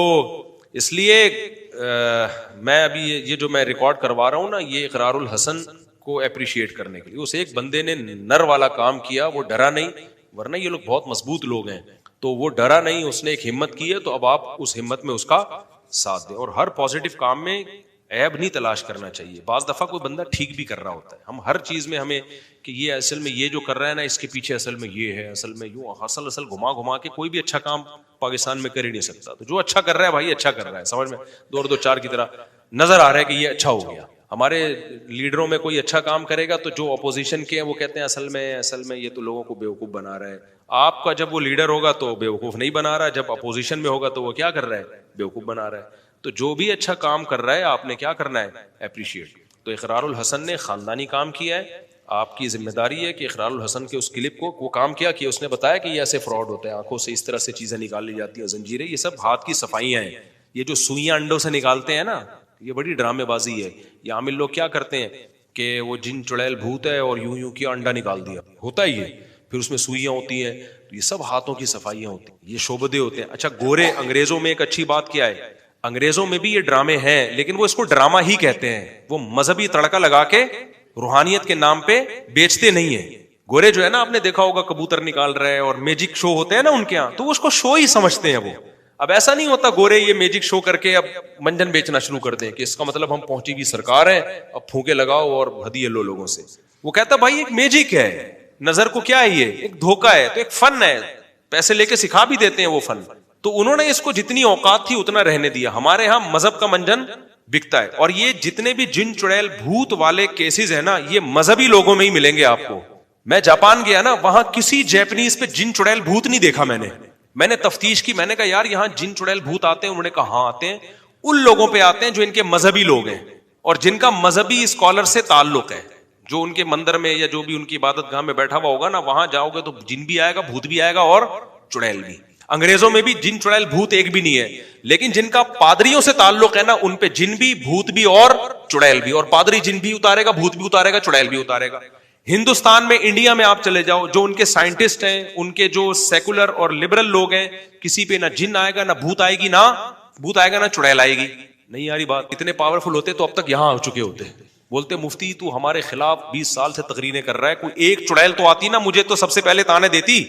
اس لیے میں ابھی یہ جو میں ریکارڈ کروا رہا ہوں نا, یہ اقرار الحسن کو اپریشیٹ کرنے کے لیے. اس ایک بندے نے نر والا کام کیا, وہ ڈرا نہیں, ورنہ یہ لوگ بہت مضبوط لوگ ہیں, تو وہ ڈرا نہیں, اس نے ایک ہمت کی ہے. تو اب آپ اس ہمت میں اس کا ساتھ دیں, اور ہر پازیٹو کام میں عیب نہیں تلاش کرنا چاہیے. بعض دفعہ کوئی بندہ ٹھیک بھی کر رہا ہوتا ہے, ہم ہر چیز میں ہمیں کہ یہ اصل میں یہ جو کر رہا ہے نا, اس کے پیچھے اصل میں یہ ہے, اصل میں یوں, اصل گھما گھما کے کوئی بھی اچھا کام پاکستان میں کر ہی نہیں سکتا. تو جو اچھا کر رہا ہے بھائی اچھا کر رہا ہے, سمجھ میں 2 اور 2 4 کی طرح نظر آ رہا ہے کہ یہ اچھا ہو گیا. ہمارے لیڈروں میں کوئی اچھا کام کرے گا تو جو اپوزیشن کے ہیں وہ کہتے ہیں اصل میں یہ تو لوگوں کو بیوقوف بنا رہا ہے. آپ کا جب وہ لیڈر ہوگا تو بیوقوف نہیں بنا رہا, جب اپوزیشن میں ہوگا تو وہ کیا کر رہا ہے, بیوقوف بنا رہا ہے. تو جو بھی اچھا کام کر رہا ہے آپ نے کیا کرنا ہے, اپریشیٹ. تو اقرار الحسن نے خاندانی کام کیا ہے, آپ کی ذمہ داری ہے کہ اقرار الحسن کے اس کلپ کو وہ کام کیا کہ اس نے بتایا کہ یہ ایسے فراڈ ہوتا ہے, آنکھوں سے اس طرح سے چیزیں نکال لی جاتی ہیں, زنجیریں, یہ سب ہاتھ کی صفائیاں ہیں. یہ جو سوئیاں انڈوں سے نکالتے ہیں نا, یہ بڑی ڈرامے بازی ہے. یہ عامل لوگ کیا کرتے ہیں کہ وہ جن چڑیل بھوت ہے اور یوں کیا انڈا نکال دیا, ہوتا ہے یہ, پھر اس میں سوئیاں ہوتی ہیں. تو یہ سب ہاتھوں کی صفائیاں ہوتی ہیں, یہ شعبدے ہوتے ہیں. اچھا گورے انگریزوں میں ایک اچھی بات کیا ہے, انگریزوں میں بھی یہ ڈرامے ہیں, لیکن وہ اس کو ڈرامہ ہی کہتے ہیں. وہ مذہبی تڑکا لگا کے روحانیت کے نام پہ بیچتے نہیں ہیں. گورے جو ہے نا, آپ نے دیکھا ہوگا کبوتر نکال رہے ہیں اور میجک شو ہوتے ہیں نا ان کے یہاں, تو اس کو شو ہی سمجھتے ہیں وہ. اب ایسا نہیں ہوتا گورے یہ میجک شو کر کے اب منجن بیچنا شروع کر دیں کہ اس کا مطلب ہم پہنچی ہوئی سرکار ہیں, اب پھونکے لگاؤ اور ہدیے لو لوگوں سے. وہ کہتا بھائی ایک میجک ہے, نظر کو کیا ہے, یہ ایک دھوکہ ہے, تو ایک فن ہے, پیسے لے کے سکھا بھی دیتے ہیں وہ فن. تو انہوں نے اس کو جتنی اوقات تھی اتنا رہنے دیا. ہمارے ہاں مذہب کا منجن بکتا ہے, اور یہ جتنے بھی جن چڑیل بھوت والے کیسز ہیں نا, یہ مذہبی لوگوں میں ہی ملیں گے آپ کو. میں جاپان گیا نا, وہاں کسی جیپنیز پہ جن چڑیل بھوت نہیں دیکھا میں نے تفتیش کی, میں نے کہا یار یہاں جن چڑیل بھوت آتے ہیں؟ انہوں نے کہا ہاں آتے ہیں. ان لوگوں پہ آتے ہیں جو ان کے مذہبی لوگ ہیں اور جن کا مذہبی اسکالر سے تعلق ہے, جو ان کے مندر میں یا جو بھی ان کی عبادت گاہ میں بیٹھا ہوا ہوگا نا, وہاں جاؤ گے تو جن بھی آئے گا, بھوت بھی آئے گا اور چڑیل بھی. انگریزوں میں بھی جن چڑیل بھوت ایک بھی نہیں ہے, لیکن جن کا پادریوں سے تعلق ہے نا, ان پہ جن بھی, بھوت بھی اور چڑیل بھی. اور پادری جن بھی اتارے گا, بھوت بھی اتارے گا, چڑیل بھی اتارے گا. ہندوستان میں, انڈیا میں آپ چلے جاؤ, جو ان کے سائنٹسٹ ہیں, ان کے جو سیکولر اور لبرل لوگ ہیں, کسی پہ نہ جن آئے گا, نہ بھوت آئے گی, نہ چڑیل آئے گی. نہیں یاری بات, اتنے پاورفل ہوتے تو اب تک یہاں آ چکے ہوتے. بولتے مفتی تو ہمارے خلاف 20 سال سے تقریریں کر رہا ہے, کوئی ایک چڑیل تو آتی نا, مجھے تو سب سے پہلے تانے دیتی.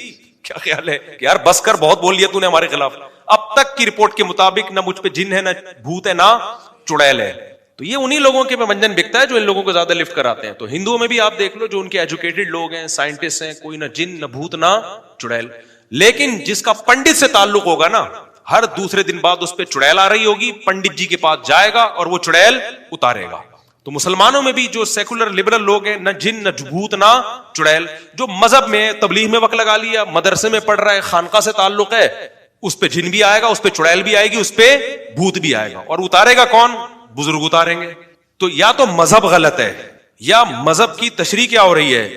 کیا خیال ہے کہ یار بس کر, بہت بول لیا تو نے ہمارے خلاف. اب تک کی رپورٹ کے مطابق نہ مجھ پہ جن ہے, نہ بھوت ہے, نہ چڑیل ہے. تو یہ انہی لوگوں کے منجن بکتا ہے جو ان لوگوں کو زیادہ لفٹ کراتے ہیں. تو ہندوؤں میں بھی آپ دیکھ لو, جو ان کے ایجوکیٹڈ لوگ ہیں, سائنٹسٹ ہیں, کوئی نہ جن, نہ بھوت, نہ چڑیل. لیکن جس کا پنڈت سے تعلق ہوگا نا, ہر دوسرے دن بعد اس پہ چڑیل آ رہی ہوگی, پنڈت جی کے پاس جائے گا اور وہ چڑیل اتارے گا. تو مسلمانوں میں بھی جو سیکولر لبرل لوگ ہیں, نہ جن, نہ بھوت, نہ چڑیل. جو مذہب میں, تبلیغ میں وقت لگا لیا, مدرسے میں پڑھ رہا ہے, خانقاہ سے تعلق ہے, اس پہ جن بھی آئے گا, اس پہ چڑیل بھی آئے گی, اس پہ بھوت بھی آئے گا. اور اتارے گا کون؟ بزرگ اتاریں گے. تو یا تو مذہب غلط ہے, یا مذہب کی تشریح کیا ہو رہی ہے,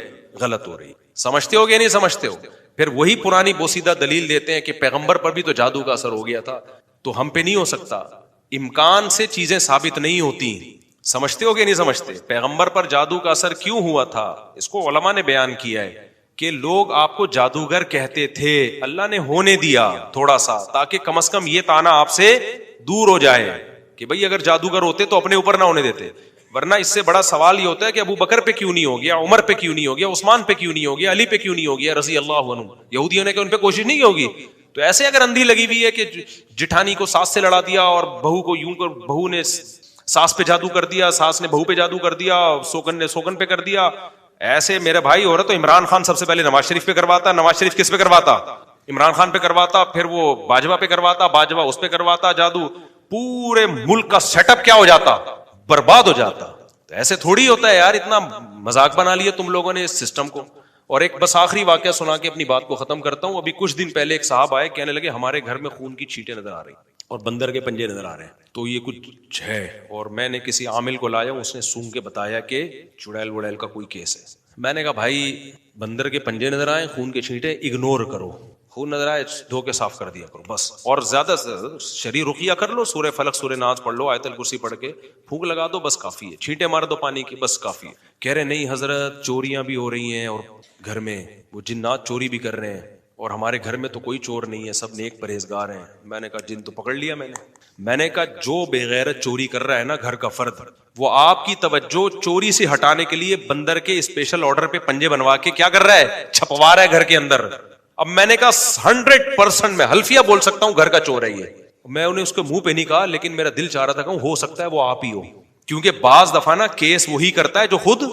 غلط ہو رہی ہے. سمجھتے ہو گے نہیں سمجھتے ہو؟ پھر وہی پرانی بوسیدہ دلیل دیتے ہیں کہ پیغمبر پر بھی تو جادو کا اثر ہو گیا تھا, تو ہم پہ نہیں ہو سکتا. امکان سے چیزیں ثابت نہیں ہوتی. سمجھتے ہو گے نہیں سمجھتے؟ پیغمبر پر جادو کا اثر کیوں ہوا تھا, اس کو علماء نے بیان کیا ہے کہ لوگ آپ کو جادوگر کہتے تھے, اللہ نے ہونے دیا تھوڑا سا, تاکہ کم از کم یہ تانا آپ سے دور ہو جائے کہ بھئی اگر جادوگر ہوتے تو اپنے اوپر نہ ہونے دیتے. ورنہ اس سے بڑا سوال یہ ہوتا ہے کہ ابو بکر پہ کیوں نہیں ہو گیا, عمر پہ کیوں نہیں ہو گیا, عثمان پہ کیوں نہیں ہو گیا, علی پہ کیوں نہیں ہو گیا رضی اللہ عنہ. یہودیوں نے کہ ان پہ کوشش نہیں ہوگی. تو ایسے اگر اندھی لگی ہوئی ہے کہ جٹھانی کو ساس سے لڑا دیا, اور بہو کو یوں کر, بہو نے ساس پہ جادو کر دیا, ساس نے بہو پہ جادو کر دیا, سوکن نے سوکن پہ کر دیا, ایسے میرے بھائی ہو رہا. تو عمران خان سب سے پہلے نواز شریف پہ کرواتا, نواز شریف کس پہ کرواتا, عمران خان پہ کرواتا, پھر وہ باجوہ پہ کرواتا, باجوہ اس پہ کرواتا جادو, پورے ملک کا سیٹ اپ کیا ہو جاتا, برباد ہو جاتا. تو ایسے تھوڑی ہوتا ہے یار, اتنا مذاق بنا لیا تم لوگوں نے اس سسٹم کو. اور ایک بس آخری واقعہ سنا کے اپنی بات کو ختم کرتا ہوں. ابھی کچھ دن پہلے ایک صاحب آئے, کہنے لگے ہمارے گھر میں خون کی چھینٹیں نظر آ رہی اور بندر کے پنجے نظر آ رہے ہیں, تو یہ کچھ ہے. اور میں نے کسی عامل کو لایا, اس نے سونگ کے بتایا کہ چڑیل وڑیل کا کوئی کیس ہے. میں نے کہا بھائی بندر کے پنجے نظر آئے, خون کے چھینٹیں اگنور کرو, خون نظر آئے دھو کے صاف کر دیا کرو بس. اور زیادہ شرعی رقیہ کر لو, سورہ فلق سورہ ناس پڑھ لو, آیت الکرسی پڑھ کے پھونک لگا دو, بس کافی ہے. چھینٹیں مار دو پانی کی, بس کافی ہے. کہہ رہے نہیں حضرت چوریاں بھی ہو رہی ہیں اور گھر میں وہ جنات چوری بھی کر رہے ہیں, اور ہمارے گھر میں تو کوئی چور نہیں ہے, سب نیک پرہیزگار ہیں. میں نے کہا جن تو پکڑ لیا میں نے کہا جو بے غیرت چوری کر رہا ہے نا گھر کا فرد, وہ آپ کی توجہ چوری سے ہٹانے کے لیے بندر کے اسپیشل آرڈر پہ پنجے بنوا کے کیا کر رہا ہے, چھپوا رہا ہے گھر کے اندر. اب میں نے کہا 100% میں حلفیہ بول سکتا ہوں گھر کا چور ہے یہ. میں انہیں اس کے منہ پہ نہیں کہا, لیکن میرا دل چاہ رہا تھا کہ ہو سکتا ہے وہ آپ ہی ہو, کیونکہ بعض دفعہ نا کیس وہی کرتا ہے جو خود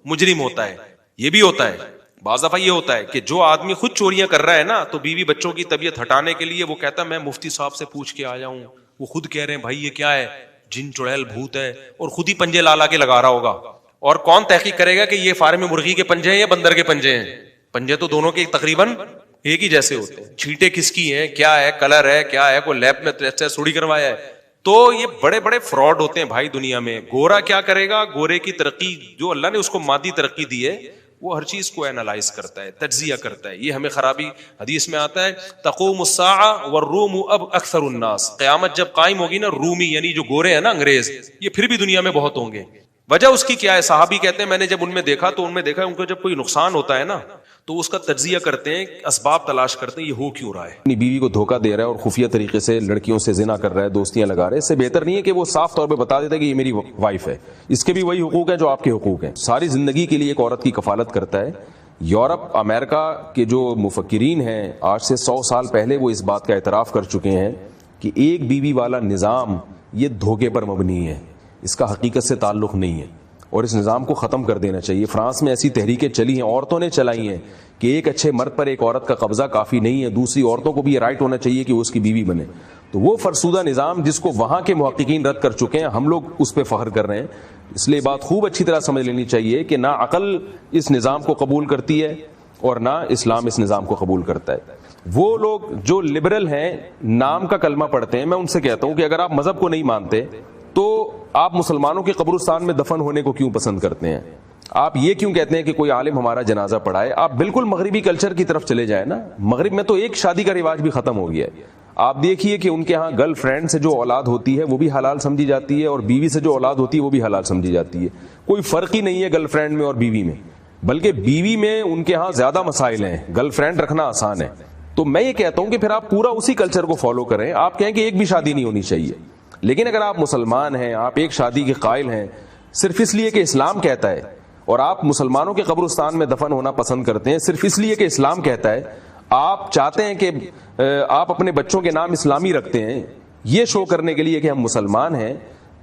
مجرم ہوتا ہے. یہ بھی ہوتا ہے بعض دفعہ, یہ ہوتا ہے کہ جو آدمی خود چوریاں کر رہا ہے نا, تو بیوی بچوں کی طبیعت ہٹانے کے لیے وہ کہتا ہے میں مفتی صاحب سے پوچھ کے آیا ہوں, وہ خود کہہ رہے ہیں بھائی یہ کیا ہے, جن چڑیل بھوت ہے, اور خود ہی پنجے لا کے لگا رہا ہوگا. اور کون تحقیق کرے گا کہ یہ فارم مرغی کے پنجے ہیں یا بندر کے پنجے ہیں؟ پنجے تو دونوں کے تقریباً ایک ہی جیسے ہوتے ہیں. چھینٹیں کس کی ہیں, کیا ہے, کلر ہے, کیا ہے, کوئی لیب میں ٹیسٹ تھوڑی کروایا ہے. تو یہ بڑے بڑے فراڈ ہوتے ہیں بھائی دنیا میں. گورا کیا کرے گا, گورے کی ترقی جو اللہ نے اس کو مادی ترقی دی ہے, وہ ہر چیز کو اینالائز کرتا ہے, تجزیہ کرتا ہے. یہ ہمیں خرابی حدیث میں آتا ہے تقوم الساعہ والروم اب اکثر الناس, قیامت جب قائم ہوگی نا, رومی یعنی جو گورے ہیں نا انگریز, یہ پھر بھی دنیا میں بہت ہوں گے. وجہ اس کی کیا ہے؟ صحابی کہتے ہیں میں نے جب ان میں دیکھا تو ان میں دیکھا ان کو جب کوئی نقصان ہوتا ہے نا تو اس کا تجزیہ کرتے ہیں, اسباب تلاش کرتے ہیں یہ ہو کیوں رہا ہے. اپنی بیوی کو دھوکہ دے رہا ہے اور خفیہ طریقے سے لڑکیوں سے زنا کر رہا ہے, دوستیاں لگا رہا ہے, اس سے بہتر نہیں ہے کہ وہ صاف طور پہ بتا دیتا ہے کہ یہ میری وائف ہے, اس کے بھی وہی حقوق ہیں جو آپ کے حقوق ہیں. ساری زندگی کے لیے ایک عورت کی کفالت کرتا ہے. یورپ امریکہ کے جو مفکرین ہیں آج سے 100 سال پہلے وہ اس بات کا اعتراف کر چکے ہیں کہ ایک بیوی والا نظام یہ دھوکے پر مبنی ہے, اس کا حقیقت سے تعلق نہیں ہے, اور اس نظام کو ختم کر دینا چاہیے. فرانس میں ایسی تحریکیں چلی ہیں, عورتوں نے چلائی ہیں کہ ایک اچھے مرد پر ایک عورت کا قبضہ کافی نہیں ہے, دوسری عورتوں کو بھی یہ رائٹ ہونا چاہیے کہ وہ اس کی بیوی بنے. تو وہ فرسودہ نظام جس کو وہاں کے محققین رد کر چکے ہیں, ہم لوگ اس پہ فخر کر رہے ہیں. اس لیے بات خوب اچھی طرح سمجھ لینی چاہیے کہ نہ عقل اس نظام کو قبول کرتی ہے اور نہ اسلام اس نظام کو قبول کرتا ہے. وہ لوگ جو لبرل ہیں, نام کا کلمہ پڑھتے ہیں, میں ان سے کہتا ہوں کہ اگر آپ مذہب کو نہیں مانتے تو آپ مسلمانوں کے قبرستان میں دفن ہونے کو کیوں پسند کرتے ہیں؟ آپ یہ کیوں کہتے ہیں کہ کوئی عالم ہمارا جنازہ پڑھائے؟ آپ بالکل مغربی کلچر کی طرف چلے جائیں نا. مغرب میں تو ایک شادی کا رواج بھی ختم ہو گیا ہے. آپ دیکھیے کہ ان کے ہاں گرل فرینڈ سے جو اولاد ہوتی ہے وہ بھی حلال سمجھی جاتی ہے, اور بیوی سے جو اولاد ہوتی ہے وہ بھی حلال سمجھی جاتی ہے. کوئی فرق ہی نہیں ہے گرل فرینڈ میں اور بیوی میں, بلکہ بیوی میں ان کے ہاں زیادہ مسائل ہیں, گرل فرینڈ رکھنا آسان ہے. تو میں یہ کہتا ہوں کہ پھر آپ پورا اسی کلچر کو فالو کریں. آپ کہیں کہ ایک بھی شادی نہیں ہونی چاہیے, لیکن اگر آپ مسلمان ہیں, آپ ایک شادی کے قائل ہیں صرف اس لیے کہ اسلام کہتا ہے, اور آپ مسلمانوں کے قبرستان میں دفن ہونا پسند کرتے ہیں صرف اس لیے کہ اسلام کہتا ہے, آپ چاہتے ہیں کہ آپ اپنے بچوں کے نام اسلامی رکھتے ہیں یہ شو کرنے کے لیے کہ ہم مسلمان ہیں,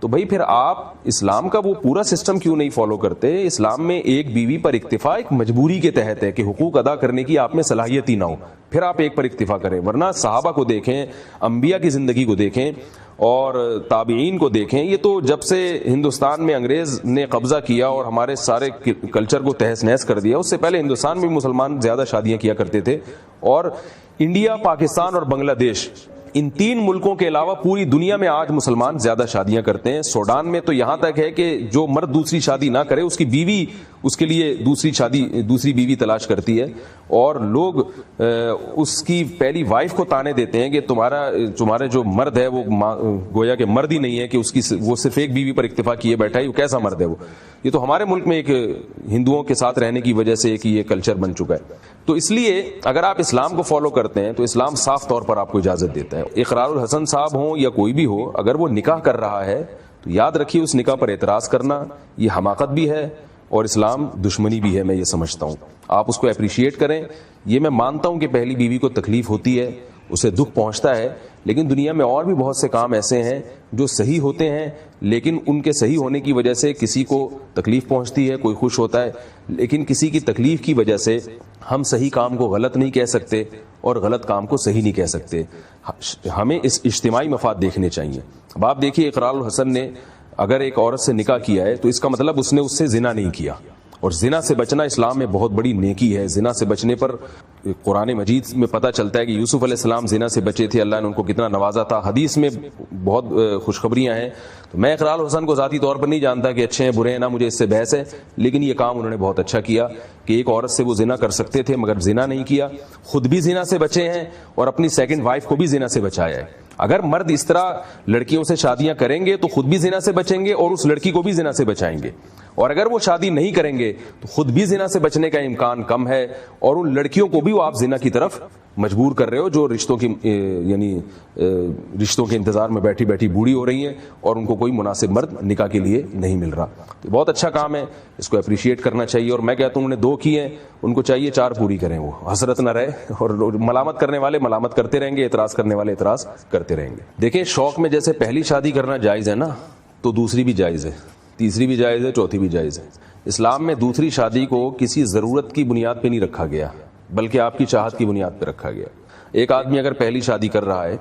تو بھائی پھر آپ اسلام کا وہ پورا سسٹم کیوں نہیں فالو کرتے؟ اسلام میں ایک بیوی پر اکتفا ایک مجبوری کے تحت ہے کہ حقوق ادا کرنے کی آپ میں صلاحیت ہی نہ ہو, پھر آپ ایک پر اکتفا کریں. ورنہ صحابہ کو دیکھیں, انبیاء کی زندگی کو دیکھیں اور تابعین کو دیکھیں, یہ تو جب سے ہندوستان میں انگریز نے قبضہ کیا اور ہمارے سارے کلچر کو تہس نہس کر دیا, اس سے پہلے ہندوستان میں بھی مسلمان زیادہ شادیاں کیا کرتے تھے. اور انڈیا, پاکستان اور بنگلہ دیش, ان 3 ملکوں کے علاوہ پوری دنیا میں آج مسلمان زیادہ شادیاں کرتے ہیں. سوڈان میں تو یہاں تک ہے کہ جو مرد دوسری شادی نہ کرے اس کی بیوی اس کے لیے دوسری بیوی تلاش کرتی ہے, اور لوگ اس کی پہلی وائف کو تانے دیتے ہیں کہ تمہارا جو مرد ہے وہ گویا کہ مرد ہی نہیں ہے, کہ اس کی وہ صرف ایک بیوی پر اکتفا کیے بیٹھا ہے, وہ کیسا مرد ہے وہ. یہ تو ہمارے ملک میں ایک ہندوؤں کے ساتھ رہنے کی وجہ سے ایک یہ کلچر بن چکا ہے. تو اس لیے اگر آپ اسلام کو فالو کرتے ہیں تو اسلام صاف طور پر آپ کو اجازت دیتا ہے. اقرار الحسن صاحب ہوں یا کوئی بھی ہو, اگر وہ نکاح کر رہا ہے تو یاد رکھیے اس نکاح پر اعتراض کرنا یہ حماقت بھی ہے اور اسلام دشمنی بھی ہے. میں یہ سمجھتا ہوں آپ اس کو اپریشیٹ کریں. یہ میں مانتا ہوں کہ پہلی بیوی کو تکلیف ہوتی ہے, اسے دکھ پہنچتا ہے, لیکن دنیا میں اور بھی بہت سے کام ایسے ہیں جو صحیح ہوتے ہیں, لیکن ان کے صحیح ہونے کی وجہ سے کسی کو تکلیف پہنچتی ہے, کوئی خوش ہوتا ہے, لیکن کسی کی تکلیف کی وجہ سے ہم صحیح کام کو غلط نہیں کہہ سکتے اور غلط کام کو صحیح نہیں کہہ سکتے. ہمیں اس اجتماعی مفاد دیکھنے چاہیے. اب آپ دیکھیے اقرار الحسن نے اگر ایک عورت سے نکاح کیا ہے تو اس کا مطلب اس نے اس سے زنا نہیں کیا, اور زنا سے بچنا اسلام میں بہت بڑی نیکی ہے. زنا سے بچنے پر قرآن مجید میں پتہ چلتا ہے کہ یوسف علیہ السلام زنا سے بچے تھے, اللہ نے ان کو کتنا نوازا تھا. حدیث میں بہت خوشخبریاں ہیں. تو میں اقرال حسن کو ذاتی طور پر نہیں جانتا کہ اچھے ہیں برے ہیں, نہ مجھے اس سے بحث ہے, لیکن یہ کام انہوں نے بہت اچھا کیا کہ ایک عورت سے وہ زنا کر سکتے تھے مگر زنا نہیں کیا, خود بھی زنا سے بچے ہیں اور اپنی سیکنڈ وائف کو بھی زنا سے بچایا ہے. اگر مرد اس طرح لڑکیوں سے شادیاں کریں گے تو خود بھی زنا سے بچیں گے اور اس لڑکی کو بھی زنا سے بچائیں گے, اور اگر وہ شادی نہیں کریں گے تو خود بھی زنا سے بچنے کا امکان کم ہے, اور ان لڑکیوں کو بھی وہ آپ زنا کی طرف مجبور کر رہے ہو جو رشتوں کے انتظار میں بیٹھی بیٹھی بوڑھی ہو رہی ہیں اور ان کو کوئی مناسب مرد نکاح کے لیے نہیں مل رہا. تو بہت اچھا کام ہے, اس کو اپریشیٹ کرنا چاہیے. اور میں کہتا ہوں انہوں نے 2 کی ہیں, ان کو چاہیے 4 پوری کریں, وہ حسرت نہ رہے, اور ملامت کرنے والے ملامت کرتے رہیں گے, اعتراض کرنے والے اعتراض کرتے رہیں گے. دیکھیں شوق میں جیسے پہلی شادی کرنا جائز ہے نا, تو دوسری بھی جائز ہے, تیسری بھی جائز ہے, چوتھی بھی جائز ہے. اسلام میں دوسری شادی کو کسی ضرورت کی بنیاد پہ نہیں رکھا گیا بلکہ آپ کی چاہت کی بنیاد پہ رکھا گیا. ایک آدمی اگر پہلی شادی کر رہا ہے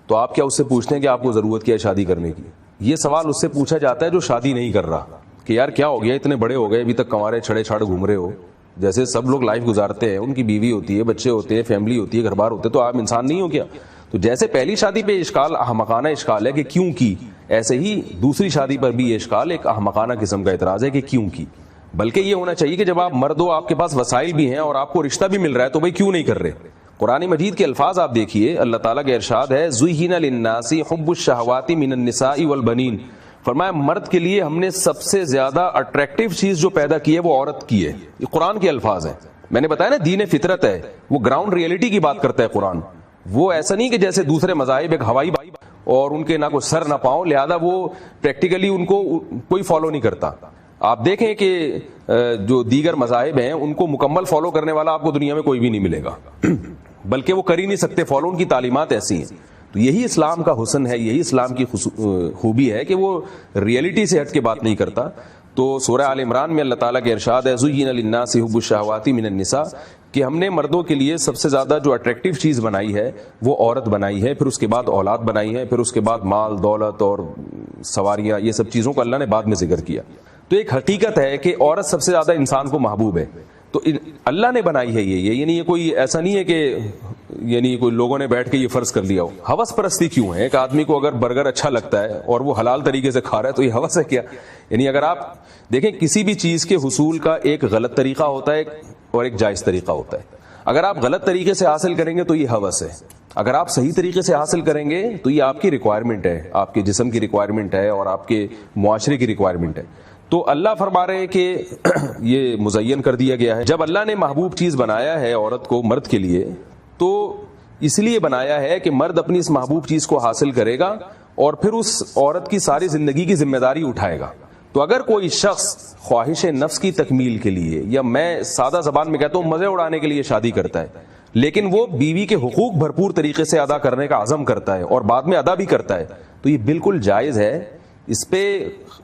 تو آپ کیا اس سے پوچھتے ہیں کہ آپ کو ضرورت کیا ہے شادی کرنے کی؟ یہ سوال اس سے پوچھا جاتا ہے جو شادی نہیں کر رہا کہ یار کیا ہو گیا, اتنے بڑے ہو گئے ابھی تک کنوارے چھڑے چھاڑ گھوم رہے ہو. جیسے سب لوگ لائف گزارتے ہیں, ان کی بیوی ہوتی ہے, بچے ہوتے ہیں, فیملی ہوتی ہے, گھر بار ہوتے ہیں, تو آپ انسان نہیں ہو کیا؟ تو جیسے پہلی شادی پہ اشکال احمقانہ اشکال ہے کہ کیوں کی, ایسے ہی دوسری شادی پر بھی یہ اشکال ایک احمقانہ قسم کا اعتراض ہے کہ کیوں کی. بلکہ یہ ہونا چاہیے کہ جب آپ مرد ہو, آپ کے پاس وسائل بھی ہیں اور آپ کو رشتہ بھی مل رہا ہے, تو بھائی کیوں نہیں کر رہے؟ قرآن مجید کے الفاظ آپ دیکھیے, اللہ تعالیٰ کا ارشاد ہے زُيِّنَ لِلنَّاسِ حُبُّ الشَّهَوَاتِ مِنَ النِّسَاءِ وَالْبَنِينَ, فرمایا مرد کے لیے ہم نے سب سے زیادہ اٹریکٹیو چیز جو پیدا کی ہے وہ عورت کی ہے. یہ قرآن کے الفاظ ہیں. میں نے بتایا نا دین فطرت ہے, وہ گراؤنڈ ریئلٹی کی بات کرتا ہے قرآن. وہ ایسا نہیں کہ جیسے دوسرے مذاہب ایک ہوائی اور ان کے نہ کوئی سر نہ پاؤں, لہذا وہ پریکٹیکلی ان کو کوئی فالو نہیں کرتا. آپ دیکھیں کہ جو دیگر مذاہب ہیں ان کو مکمل فالو کرنے والا آپ کو دنیا میں کوئی بھی نہیں ملے گا, بلکہ وہ کر ہی نہیں سکتے فالو, ان کی تعلیمات ایسی ہیں. تو یہی اسلام کا حسن ہے, یہی اسلام کی خوبی ہے کہ وہ ریئلٹی سے ہٹ کے بات نہیں کرتا. تو سورہ آل عمران میں اللہ تعالیٰ کے ارشاد ہے زُيِّنَ لِلنَّاسِ حُبُّ الشَّهَوَاتِ مِنَ النِّسَاءِ, کہ ہم نے مردوں کے لیے سب سے زیادہ جو اٹریکٹیو چیز بنائی ہے وہ عورت بنائی ہے, پھر اس کے بعد اولاد بنائی ہے, پھر اس کے بعد مال دولت اور سواریاں, یہ سب چیزوں کو اللہ نے بعد میں ذکر کیا. تو ایک حقیقت ہے کہ عورت سب سے زیادہ انسان کو محبوب ہے, تو اللہ نے بنائی ہے یہ, یعنی یہ کوئی ایسا نہیں ہے کہ یعنی کوئی لوگوں نے بیٹھ کے یہ فرض کر لیا ہو. ہوس پرستی کیوں ہے؟ ایک آدمی کو اگر برگر اچھا لگتا ہے اور وہ حلال طریقے سے کھا رہا ہے تو یہ ہوس ہے کیا؟ یعنی اگر آپ دیکھیں کسی بھی چیز کے حصول کا ایک غلط طریقہ ہوتا ہے اور ایک جائز طریقہ ہوتا ہے. اگر آپ غلط طریقے سے حاصل کریں گے تو یہ ہوس ہے, اگر آپ صحیح طریقے سے حاصل کریں گے تو یہ آپ کی ریکوائرمنٹ ہے, آپ کے جسم کی ریکوائرمنٹ ہے اور آپ کے معاشرے کی ریکوائرمنٹ ہے. تو اللہ فرما رہے ہیں کہ یہ مزین کر دیا گیا ہے. جب اللہ نے محبوب چیز بنایا ہے عورت کو مرد کے لیے, تو اس لیے بنایا ہے کہ مرد اپنی اس محبوب چیز کو حاصل کرے گا اور پھر اس عورت کی ساری زندگی کی ذمہ داری اٹھائے گا. تو اگر کوئی شخص خواہش نفس کی تکمیل کے لیے, یا میں سادہ زبان میں کہتا ہوں مزے اڑانے کے لیے شادی کرتا ہے, لیکن وہ بیوی کے حقوق بھرپور طریقے سے ادا کرنے کا عزم کرتا ہے اور بعد میں ادا بھی کرتا ہے, تو یہ بالکل جائز ہے. اس پہ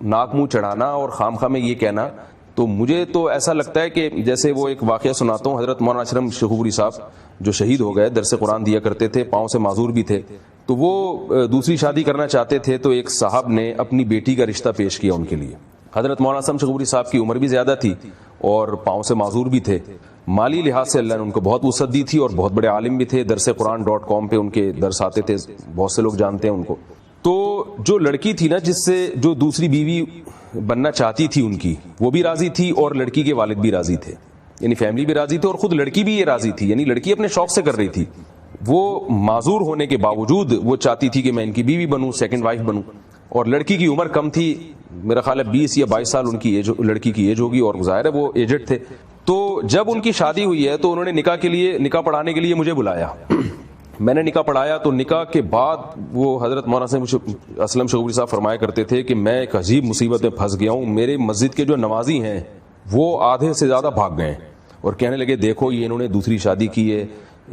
ناک منہ چڑھانا اور خام خواہ میں یہ کہنا, تو مجھے تو ایسا لگتا ہے کہ جیسے وہ ایک واقعہ سناتا ہوں. حضرت مولانا اشرم شیخوپوری صاحب جو شہید ہو گئے, درس قرآن دیا کرتے تھے, پاؤں سے معذور بھی تھے, تو وہ دوسری شادی کرنا چاہتے تھے. تو ایک صاحب نے اپنی بیٹی کا رشتہ پیش کیا ان کے لیے. حضرت مولانا اشرم شیخوپوری صاحب کی عمر بھی زیادہ تھی اور پاؤں سے معذور بھی تھے. مالی لحاظ سے اللہ نے ان کو بہت وسعت دی تھی اور بہت بڑے عالم بھی تھے. درس قرآن.com پہ ان کے درس آتے تھے, بہت سے لوگ جانتے ہیں ان کو. تو جو لڑکی تھی نا, جس سے جو دوسری بیوی بننا چاہتی تھی ان کی, وہ بھی راضی تھی اور لڑکی کے والد بھی راضی تھے, یعنی فیملی بھی راضی تھی اور خود لڑکی بھی یہ راضی تھی, یعنی لڑکی اپنے شوق سے کر رہی تھی. وہ معذور ہونے کے باوجود وہ چاہتی تھی کہ میں ان کی بیوی بنوں, سیکنڈ وائف بنوں. اور لڑکی کی عمر کم تھی, میرا خیال ہے 20 یا 22 سال ان کی ایج, لڑکی کی ایج ہوگی, اور ظاہر ہے وہ ایجڈ تھے. تو جب ان کی شادی ہوئی ہے تو انہوں نے نکاح پڑھانے کے لیے مجھے بلایا. میں نے نکاح پڑھایا. تو نکاح کے بعد وہ حضرت مولانا اسلم شیخوپوری صاحب فرمایا کرتے تھے کہ میں ایک عجیب مصیبت میں پھنس گیا ہوں. میرے مسجد کے جو نمازی ہیں وہ آدھے سے زیادہ بھاگ گئے اور کہنے لگے دیکھو یہ انہوں نے دوسری شادی کی ہے,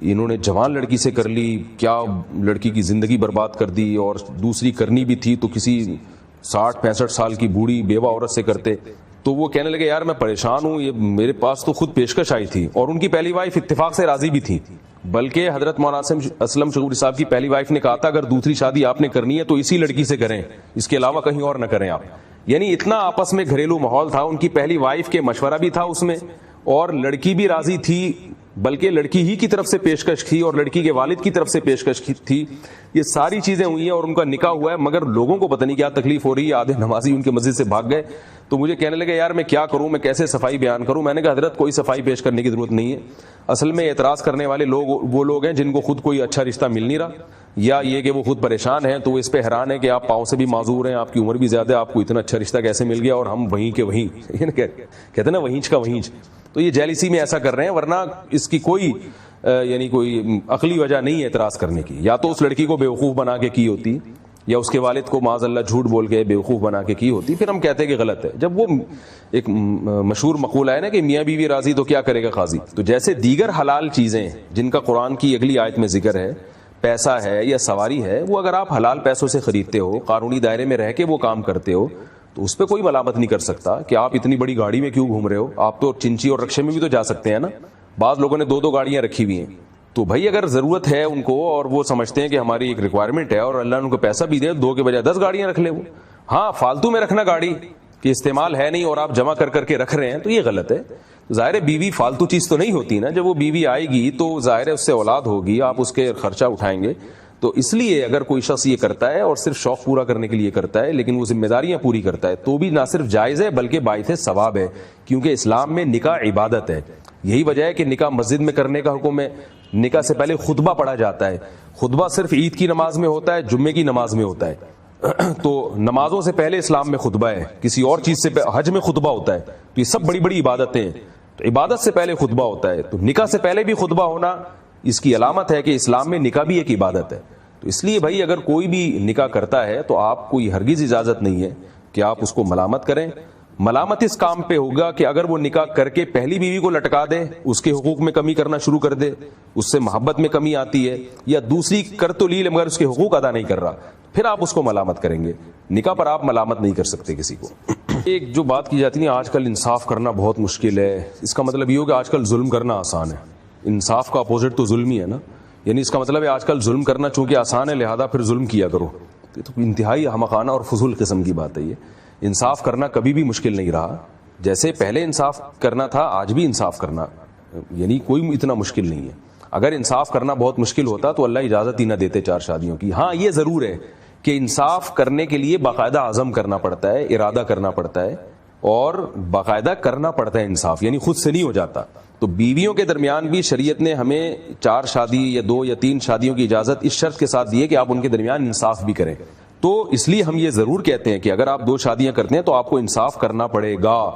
انہوں نے جوان لڑکی سے کر لی, کیا لڑکی کی زندگی برباد کر دی, اور دوسری کرنی بھی تھی تو کسی 60-65 سال کی بوڑھی بیوہ عورت سے کرتے. تو وہ کہنے لگے یار میں پریشان ہوں, یہ میرے پاس تو خود پیشکش آئی تھی اور ان کی پہلی وائف اتفاق سے راضی بھی تھی, بلکہ حضرت مولانا اسلم شیخوپوری صاحب کی پہلی وائف نے کہا تھا اگر دوسری شادی آپ نے کرنی ہے تو اسی لڑکی سے کریں, اس کے علاوہ کہیں اور نہ کریں آپ. یعنی اتنا آپس میں گھریلو ماحول تھا, ان کی پہلی وائف کے مشورہ بھی تھا اس میں, اور لڑکی بھی راضی تھی, بلکہ لڑکی ہی کی طرف سے پیشکش تھی اور لڑکی کے والد کی طرف سے پیشکش تھی. یہ ساری چیزیں ہوئی ہیں اور ان کا نکاح ہوا ہے, مگر لوگوں کو پتہ نہیں کیا تکلیف ہو رہی ہے. آدھے نمازی ان کے مسجد سے بھاگ گئے, تو مجھے کہنے لگے یار میں کیا کروں, میں کیسے صفائی بیان کروں. میں نے کہا حضرت کوئی صفائی پیش کرنے کی ضرورت نہیں ہے. اصل میں اعتراض کرنے والے لوگ وہ لوگ ہیں جن کو خود کوئی اچھا رشتہ مل نہیں رہا, یا یہ کہ وہ خود پریشان ہیں, تو وہ اس پہ حیران ہے کہ آپ پاؤں سے بھی معذور ہیں, آپ کی عمر بھی زیادہ ہے, آپ کو اتنا اچھا رشتہ کیسے مل گیا, اور ہم وہیں کے وہیں, کہتے ہیں نا وہینچ کا وہینچ. تو یہ جیلیسی میں ایسا کر رہے ہیں, ورنہ اس کی کوئی یعنی کوئی عقلی وجہ نہیں ہے اعتراض کرنے کی. یا تو اس لڑکی کو بیوقوف بنا کے کی ہوتی, یا اس کے والد کو معاذ اللہ جھوٹ بول کے بیوقوف بنا کے کی ہوتی, پھر ہم کہتے ہیں کہ غلط ہے. جب وہ ایک مشہور مقولہ ہے نا کہ میاں بیوی راضی تو کیا کرے گا قاضی. تو جیسے دیگر حلال چیزیں جن کا قرآن کی اگلی آیت میں ذکر ہے, پیسہ ہے یا سواری ہے, وہ اگر آپ حلال پیسوں سے خریدتے ہو, قانونی دائرے میں رہ کے وہ کام کرتے ہو, تو اس پہ کوئی ملامت نہیں کر سکتا کہ آپ اتنی بڑی گاڑی میں کیوں گھوم رہے ہو. آپ تو چنچی اور رکشے میں بھی تو جا سکتے ہیں نا. بعض لوگوں نے 2 گاڑیاں رکھی ہوئی ہیں. تو بھائی اگر ضرورت ہے ان کو اور وہ سمجھتے ہیں کہ ہماری ایک ریکوائرمنٹ ہے اور اللہ نے ان کو پیسہ بھی دے, 2 کے بجائے 10 گاڑیاں رکھ لے. وہ ہاں فالتو میں رکھنا گاڑی کہ استعمال ہے نہیں اور آپ جمع کر کے رکھ رہے ہیں, تو یہ غلط ہے. ظاہر ہے بیوی فالتو چیز تو نہیں ہوتی نا, جب وہ بیوی آئے گی تو ظاہر ہے اس سے اولاد ہوگی, آپ اس کے خرچہ اٹھائیں گے. تو اس لیے اگر کوئی شخص یہ کرتا ہے اور صرف شوق پورا کرنے کے لیے کرتا ہے, لیکن وہ ذمہ داریاں پوری کرتا ہے, تو بھی نہ صرف جائز ہے بلکہ باعث ثواب ہے, کیونکہ اسلام میں نکاح عبادت ہے. یہی وجہ ہے کہ نکاح مسجد میں کرنے کا حکم ہے. نکاح سے پہلے خطبہ پڑھا جاتا ہے. خطبہ صرف عید کی نماز میں ہوتا ہے, جمعے کی نماز میں ہوتا ہے. تو نمازوں سے پہلے اسلام میں خطبہ ہے, کسی اور چیز سے حج میں خطبہ ہوتا ہے. تو یہ سب بڑی بڑی عبادتیں ہیں, تو عبادت سے پہلے خطبہ ہوتا ہے. تو نکاح سے پہلے بھی خطبہ ہونا اس کی علامت ہے کہ اسلام میں نکاح بھی ایک عبادت ہے. تو اس لیے بھائی اگر کوئی بھی نکاح کرتا ہے تو آپ کوئی ہرگز اجازت نہیں ہے کہ آپ اس کو ملامت کریں. ملامت اس کام پہ ہوگا کہ اگر وہ نکاح کر کے پہلی بیوی کو لٹکا دے, اس کے حقوق میں کمی کرنا شروع کر دے, اس سے محبت میں کمی آتی ہے, یا دوسری کر تو لی مگر اس کے حقوق ادا نہیں کر رہا, پھر آپ اس کو ملامت کریں گے. نکاح پر آپ ملامت نہیں کر سکتے کسی کو. ایک جو بات کی جاتی ہے آج کل انصاف کرنا بہت مشکل ہے, اس کا مطلب یہ ہو کہ آج کل ظلم کرنا آسان ہے. انصاف کا اپوزٹ تو ظلم ہی ہے نا, یعنی اس کا مطلب ہے آج کل ظلم کرنا چونکہ آسان ہے لہذا پھر ظلم کیا کرو. یہ تو انتہائی احمقانہ اور فضول قسم کی بات ہے. یہ انصاف کرنا کبھی بھی مشکل نہیں رہا, جیسے پہلے انصاف کرنا تھا آج بھی انصاف کرنا یعنی کوئی اتنا مشکل نہیں ہے. اگر انصاف کرنا بہت مشکل ہوتا تو اللہ اجازت ہی نہ دیتے 4 شادیوں کی. ہاں یہ ضرور ہے کہ انصاف کرنے کے لیے باقاعدہ عزم کرنا پڑتا ہے, ارادہ کرنا پڑتا ہے, اور باقاعدہ کرنا پڑتا ہے انصاف, یعنی خود سے نہیں ہو جاتا. تو بیویوں کے درمیان بھی شریعت نے ہمیں 4 شادی یا 2 یا 3 شادیوں کی اجازت اس شرط کے ساتھ دی ہے کہ آپ ان کے درمیان انصاف بھی کریں. تو اس لیے ہم یہ ضرور کہتے ہیں کہ اگر آپ 2 شادیاں کرتے ہیں تو آپ کو انصاف کرنا پڑے گا.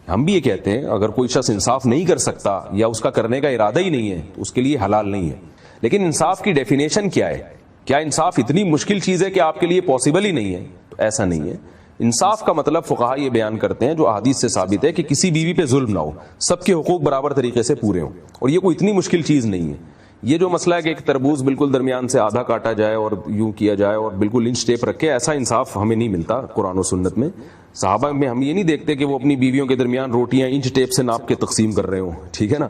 ہم بھی یہ کہتے ہیں اگر کوئی شخص انصاف نہیں کر سکتا یا اس کا کرنے کا ارادہ ہی نہیں ہے تو اس کے لیے حلال نہیں ہے. لیکن انصاف کی ڈیفینیشن کیا ہے؟ کیا انصاف اتنی مشکل چیز ہے کہ آپ کے لیے پاسبل ہی نہیں ہے؟ تو ایسا نہیں ہے. انصاف کا مطلب فقہا یہ بیان کرتے ہیں جو احادیث سے ثابت ہے کہ کسی بیوی پہ ظلم نہ ہو, سب کے حقوق برابر طریقے سے پورے ہوں. اور یہ کوئی اتنی مشکل چیز نہیں ہے. یہ جو مسئلہ ہے کہ ایک تربوز بالکل درمیان سے آدھا کاٹا جائے اور یوں کیا جائے اور بالکل انچ ٹیپ رکھے, ایسا انصاف ہمیں نہیں ملتا قرآن و سنت میں. صحابہ میں ہم یہ نہیں دیکھتے کہ وہ اپنی بیویوں کے درمیان روٹیاں انچ ٹیپ سے ناپ کے تقسیم کر رہے ہوں, ٹھیک ہے نا.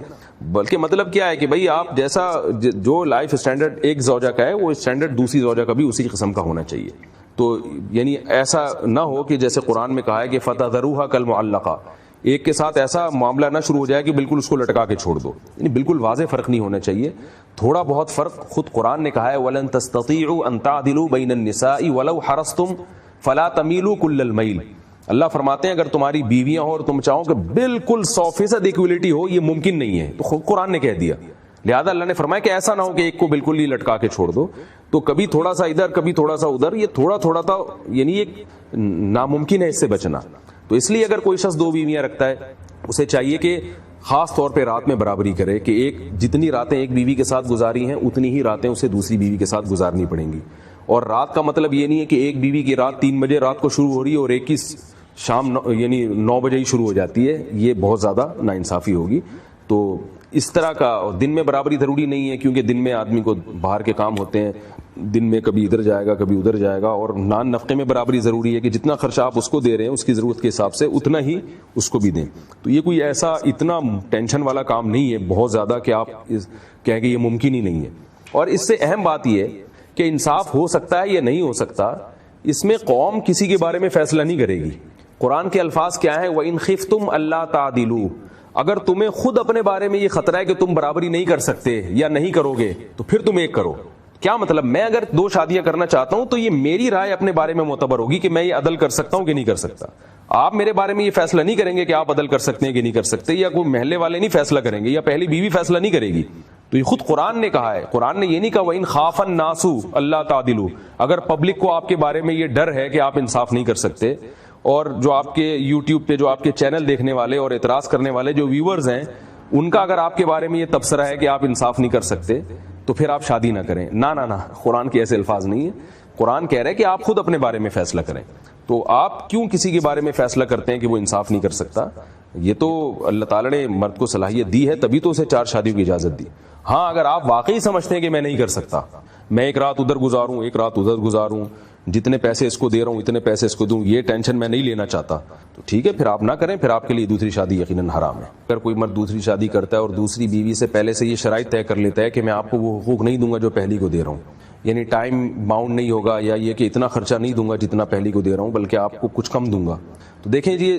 بلکہ مطلب کیا ہے کہ بھائی آپ جیسا جو لائف اسٹینڈرڈ ایک زوجہ کا ہے وہ اسٹینڈرڈ دوسری زوجہ کا بھی اسی قسم کا ہونا چاہیے. تو یعنی ایسا نہ ہو کہ جیسے قرآن میں کہا ہے کہ فَتَذَرُوهَا كَالْمُعَلَّقَةِ, ایک کے ساتھ ایسا معاملہ نہ شروع ہو جائے کہ بالکل اس کو لٹکا کے چھوڑ دو. یعنی بالکل واضح فرق نہیں ہونا چاہیے, تھوڑا بہت فرق. خود قرآن نے کہا ہے وَلَن تَسْتَطِيعُوا أَن تَعْدِلُوا بَيْنَ النِّسَاءِ وَلَوْ حَرَصْتُمْ فَلَا تَمِيلُوا كُلَّ الْمَيْلِ. اللہ فرماتے ہیں اگر تمہاری بیویاں ہو اور تم چاہو کہ بالکل 100% ایکویلٹی ہو, یہ ممکن نہیں ہے. تو خود قرآن نے کہہ دیا, لہذا اللہ نے فرمایا کہ ایسا نہ ہو کہ ایک کو بالکل ہی لٹکا کے چھوڑ دو. تو کبھی تھوڑا سا ادھر کبھی تھوڑا سا ادھر, یہ تھوڑا تھوڑا تھا, یعنی ایک ناممکن ہے اس سے بچنا. تو اس لیے اگر کوئی شخص 2 بیویاں رکھتا ہے اسے چاہیے کہ خاص طور پہ رات میں برابری کرے, کہ ایک جتنی راتیں ایک بیوی کے ساتھ گزاری ہیں اتنی ہی راتیں اسے دوسری بیوی کے ساتھ گزارنی پڑیں گی. اور رات کا مطلب یہ نہیں ہے کہ ایک بیوی کی رات 3 بجے رات کو شروع ہو رہی ہے اور ایک کی شام یعنی 9 بجے ہی شروع ہو جاتی ہے, یہ بہت زیادہ ناانصافی ہوگی. تو اس طرح کا دن میں برابری ضروری نہیں ہے, کیونکہ دن میں آدمی کو باہر کے کام ہوتے ہیں, دن میں کبھی ادھر جائے گا کبھی ادھر جائے گا. اور نان نفقے میں برابری ضروری ہے کہ جتنا خرچہ آپ اس کو دے رہے ہیں اس کی ضرورت کے حساب سے اتنا ہی اس کو بھی دیں. تو یہ کوئی ایسا اتنا ٹینشن والا کام نہیں ہے بہت زیادہ کہ آپ کہیں کہ یہ ممکن ہی نہیں ہے. اور اس سے اہم بات یہ ہے کہ انصاف ہو سکتا ہے یا نہیں ہو سکتا, اس میں قوم کسی کے بارے میں فیصلہ نہیں کرے گی. قرآن کے الفاظ کیا ہیں؟ وَإِنْ خِفْتُمْ أَلَّا تَعْدِلُوا، اگر تمہیں خود اپنے بارے میں یہ خطرہ ہے کہ تم برابری نہیں کر سکتے یا نہیں کرو گے تو پھر تم ایک کرو. کیا مطلب؟ میں اگر 2 شادیاں کرنا چاہتا ہوں تو یہ میری رائے اپنے بارے میں معتبر ہوگی کہ میں یہ عدل کر سکتا ہوں کہ نہیں کر سکتا. آپ میرے بارے میں یہ فیصلہ نہیں کریں گے کہ آپ عدل کر سکتے ہیں کہ نہیں کر سکتے، یا کوئی محلے والے نہیں فیصلہ کریں گے، یا پہلی بیوی فیصلہ نہیں کرے گی. تو یہ خود قرآن نے کہا ہے. قرآن نے یہ نہیں کہا وَإِنْ خَافَ النَّاسُ أَلَّا تَعْدِلُوا، اگر پبلک کو آپ کے بارے میں یہ ڈر ہے کہ آپ انصاف نہیں کر سکتے، اور جو آپ کے یوٹیوب پہ جو آپ کے چینل دیکھنے والے اور اعتراض کرنے والے جو ویورز ہیں ان کا اگر آپ کے بارے میں یہ تبصرہ ہے کہ آپ انصاف نہیں کر سکتے تو پھر آپ شادی نہ کریں. نہ قرآن کے ایسے الفاظ نہیں ہیں. قرآن کہہ رہا ہے کہ آپ خود اپنے بارے میں فیصلہ کریں. تو آپ کیوں کسی کے بارے میں فیصلہ کرتے ہیں کہ وہ انصاف نہیں کر سکتا؟ یہ تو اللہ تعالیٰ نے مرد کو صلاحیت دی ہے، تبھی تو اسے 4 شادیوں کی اجازت دی. ہاں اگر آپ واقعی سمجھتے ہیں کہ میں نہیں کر سکتا، میں ایک رات ادھر گزاروں ایک رات ادھر گزاروں، جتنے پیسے اس کو دے رہا ہوں اتنے پیسے اس کو دوں، یہ ٹینشن میں نہیں لینا چاہتا، تو ٹھیک ہے، پھر آپ نہ کریں، پھر آپ کے لیے دوسری شادی یقیناً حرام ہے. اگر کوئی مرد دوسری شادی کرتا ہے اور دوسری بیوی سے پہلے سے یہ شرائط طے کر لیتا ہے کہ میں آپ کو وہ حقوق نہیں دوں گا جو پہلی کو دے رہا ہوں، یعنی ٹائم باؤنڈ نہیں ہوگا، یا یہ کہ اتنا خرچہ نہیں دوں گا جتنا پہلی کو دے رہا ہوں بلکہ آپ کو کچھ کم دوں گا، تو دیکھیں جی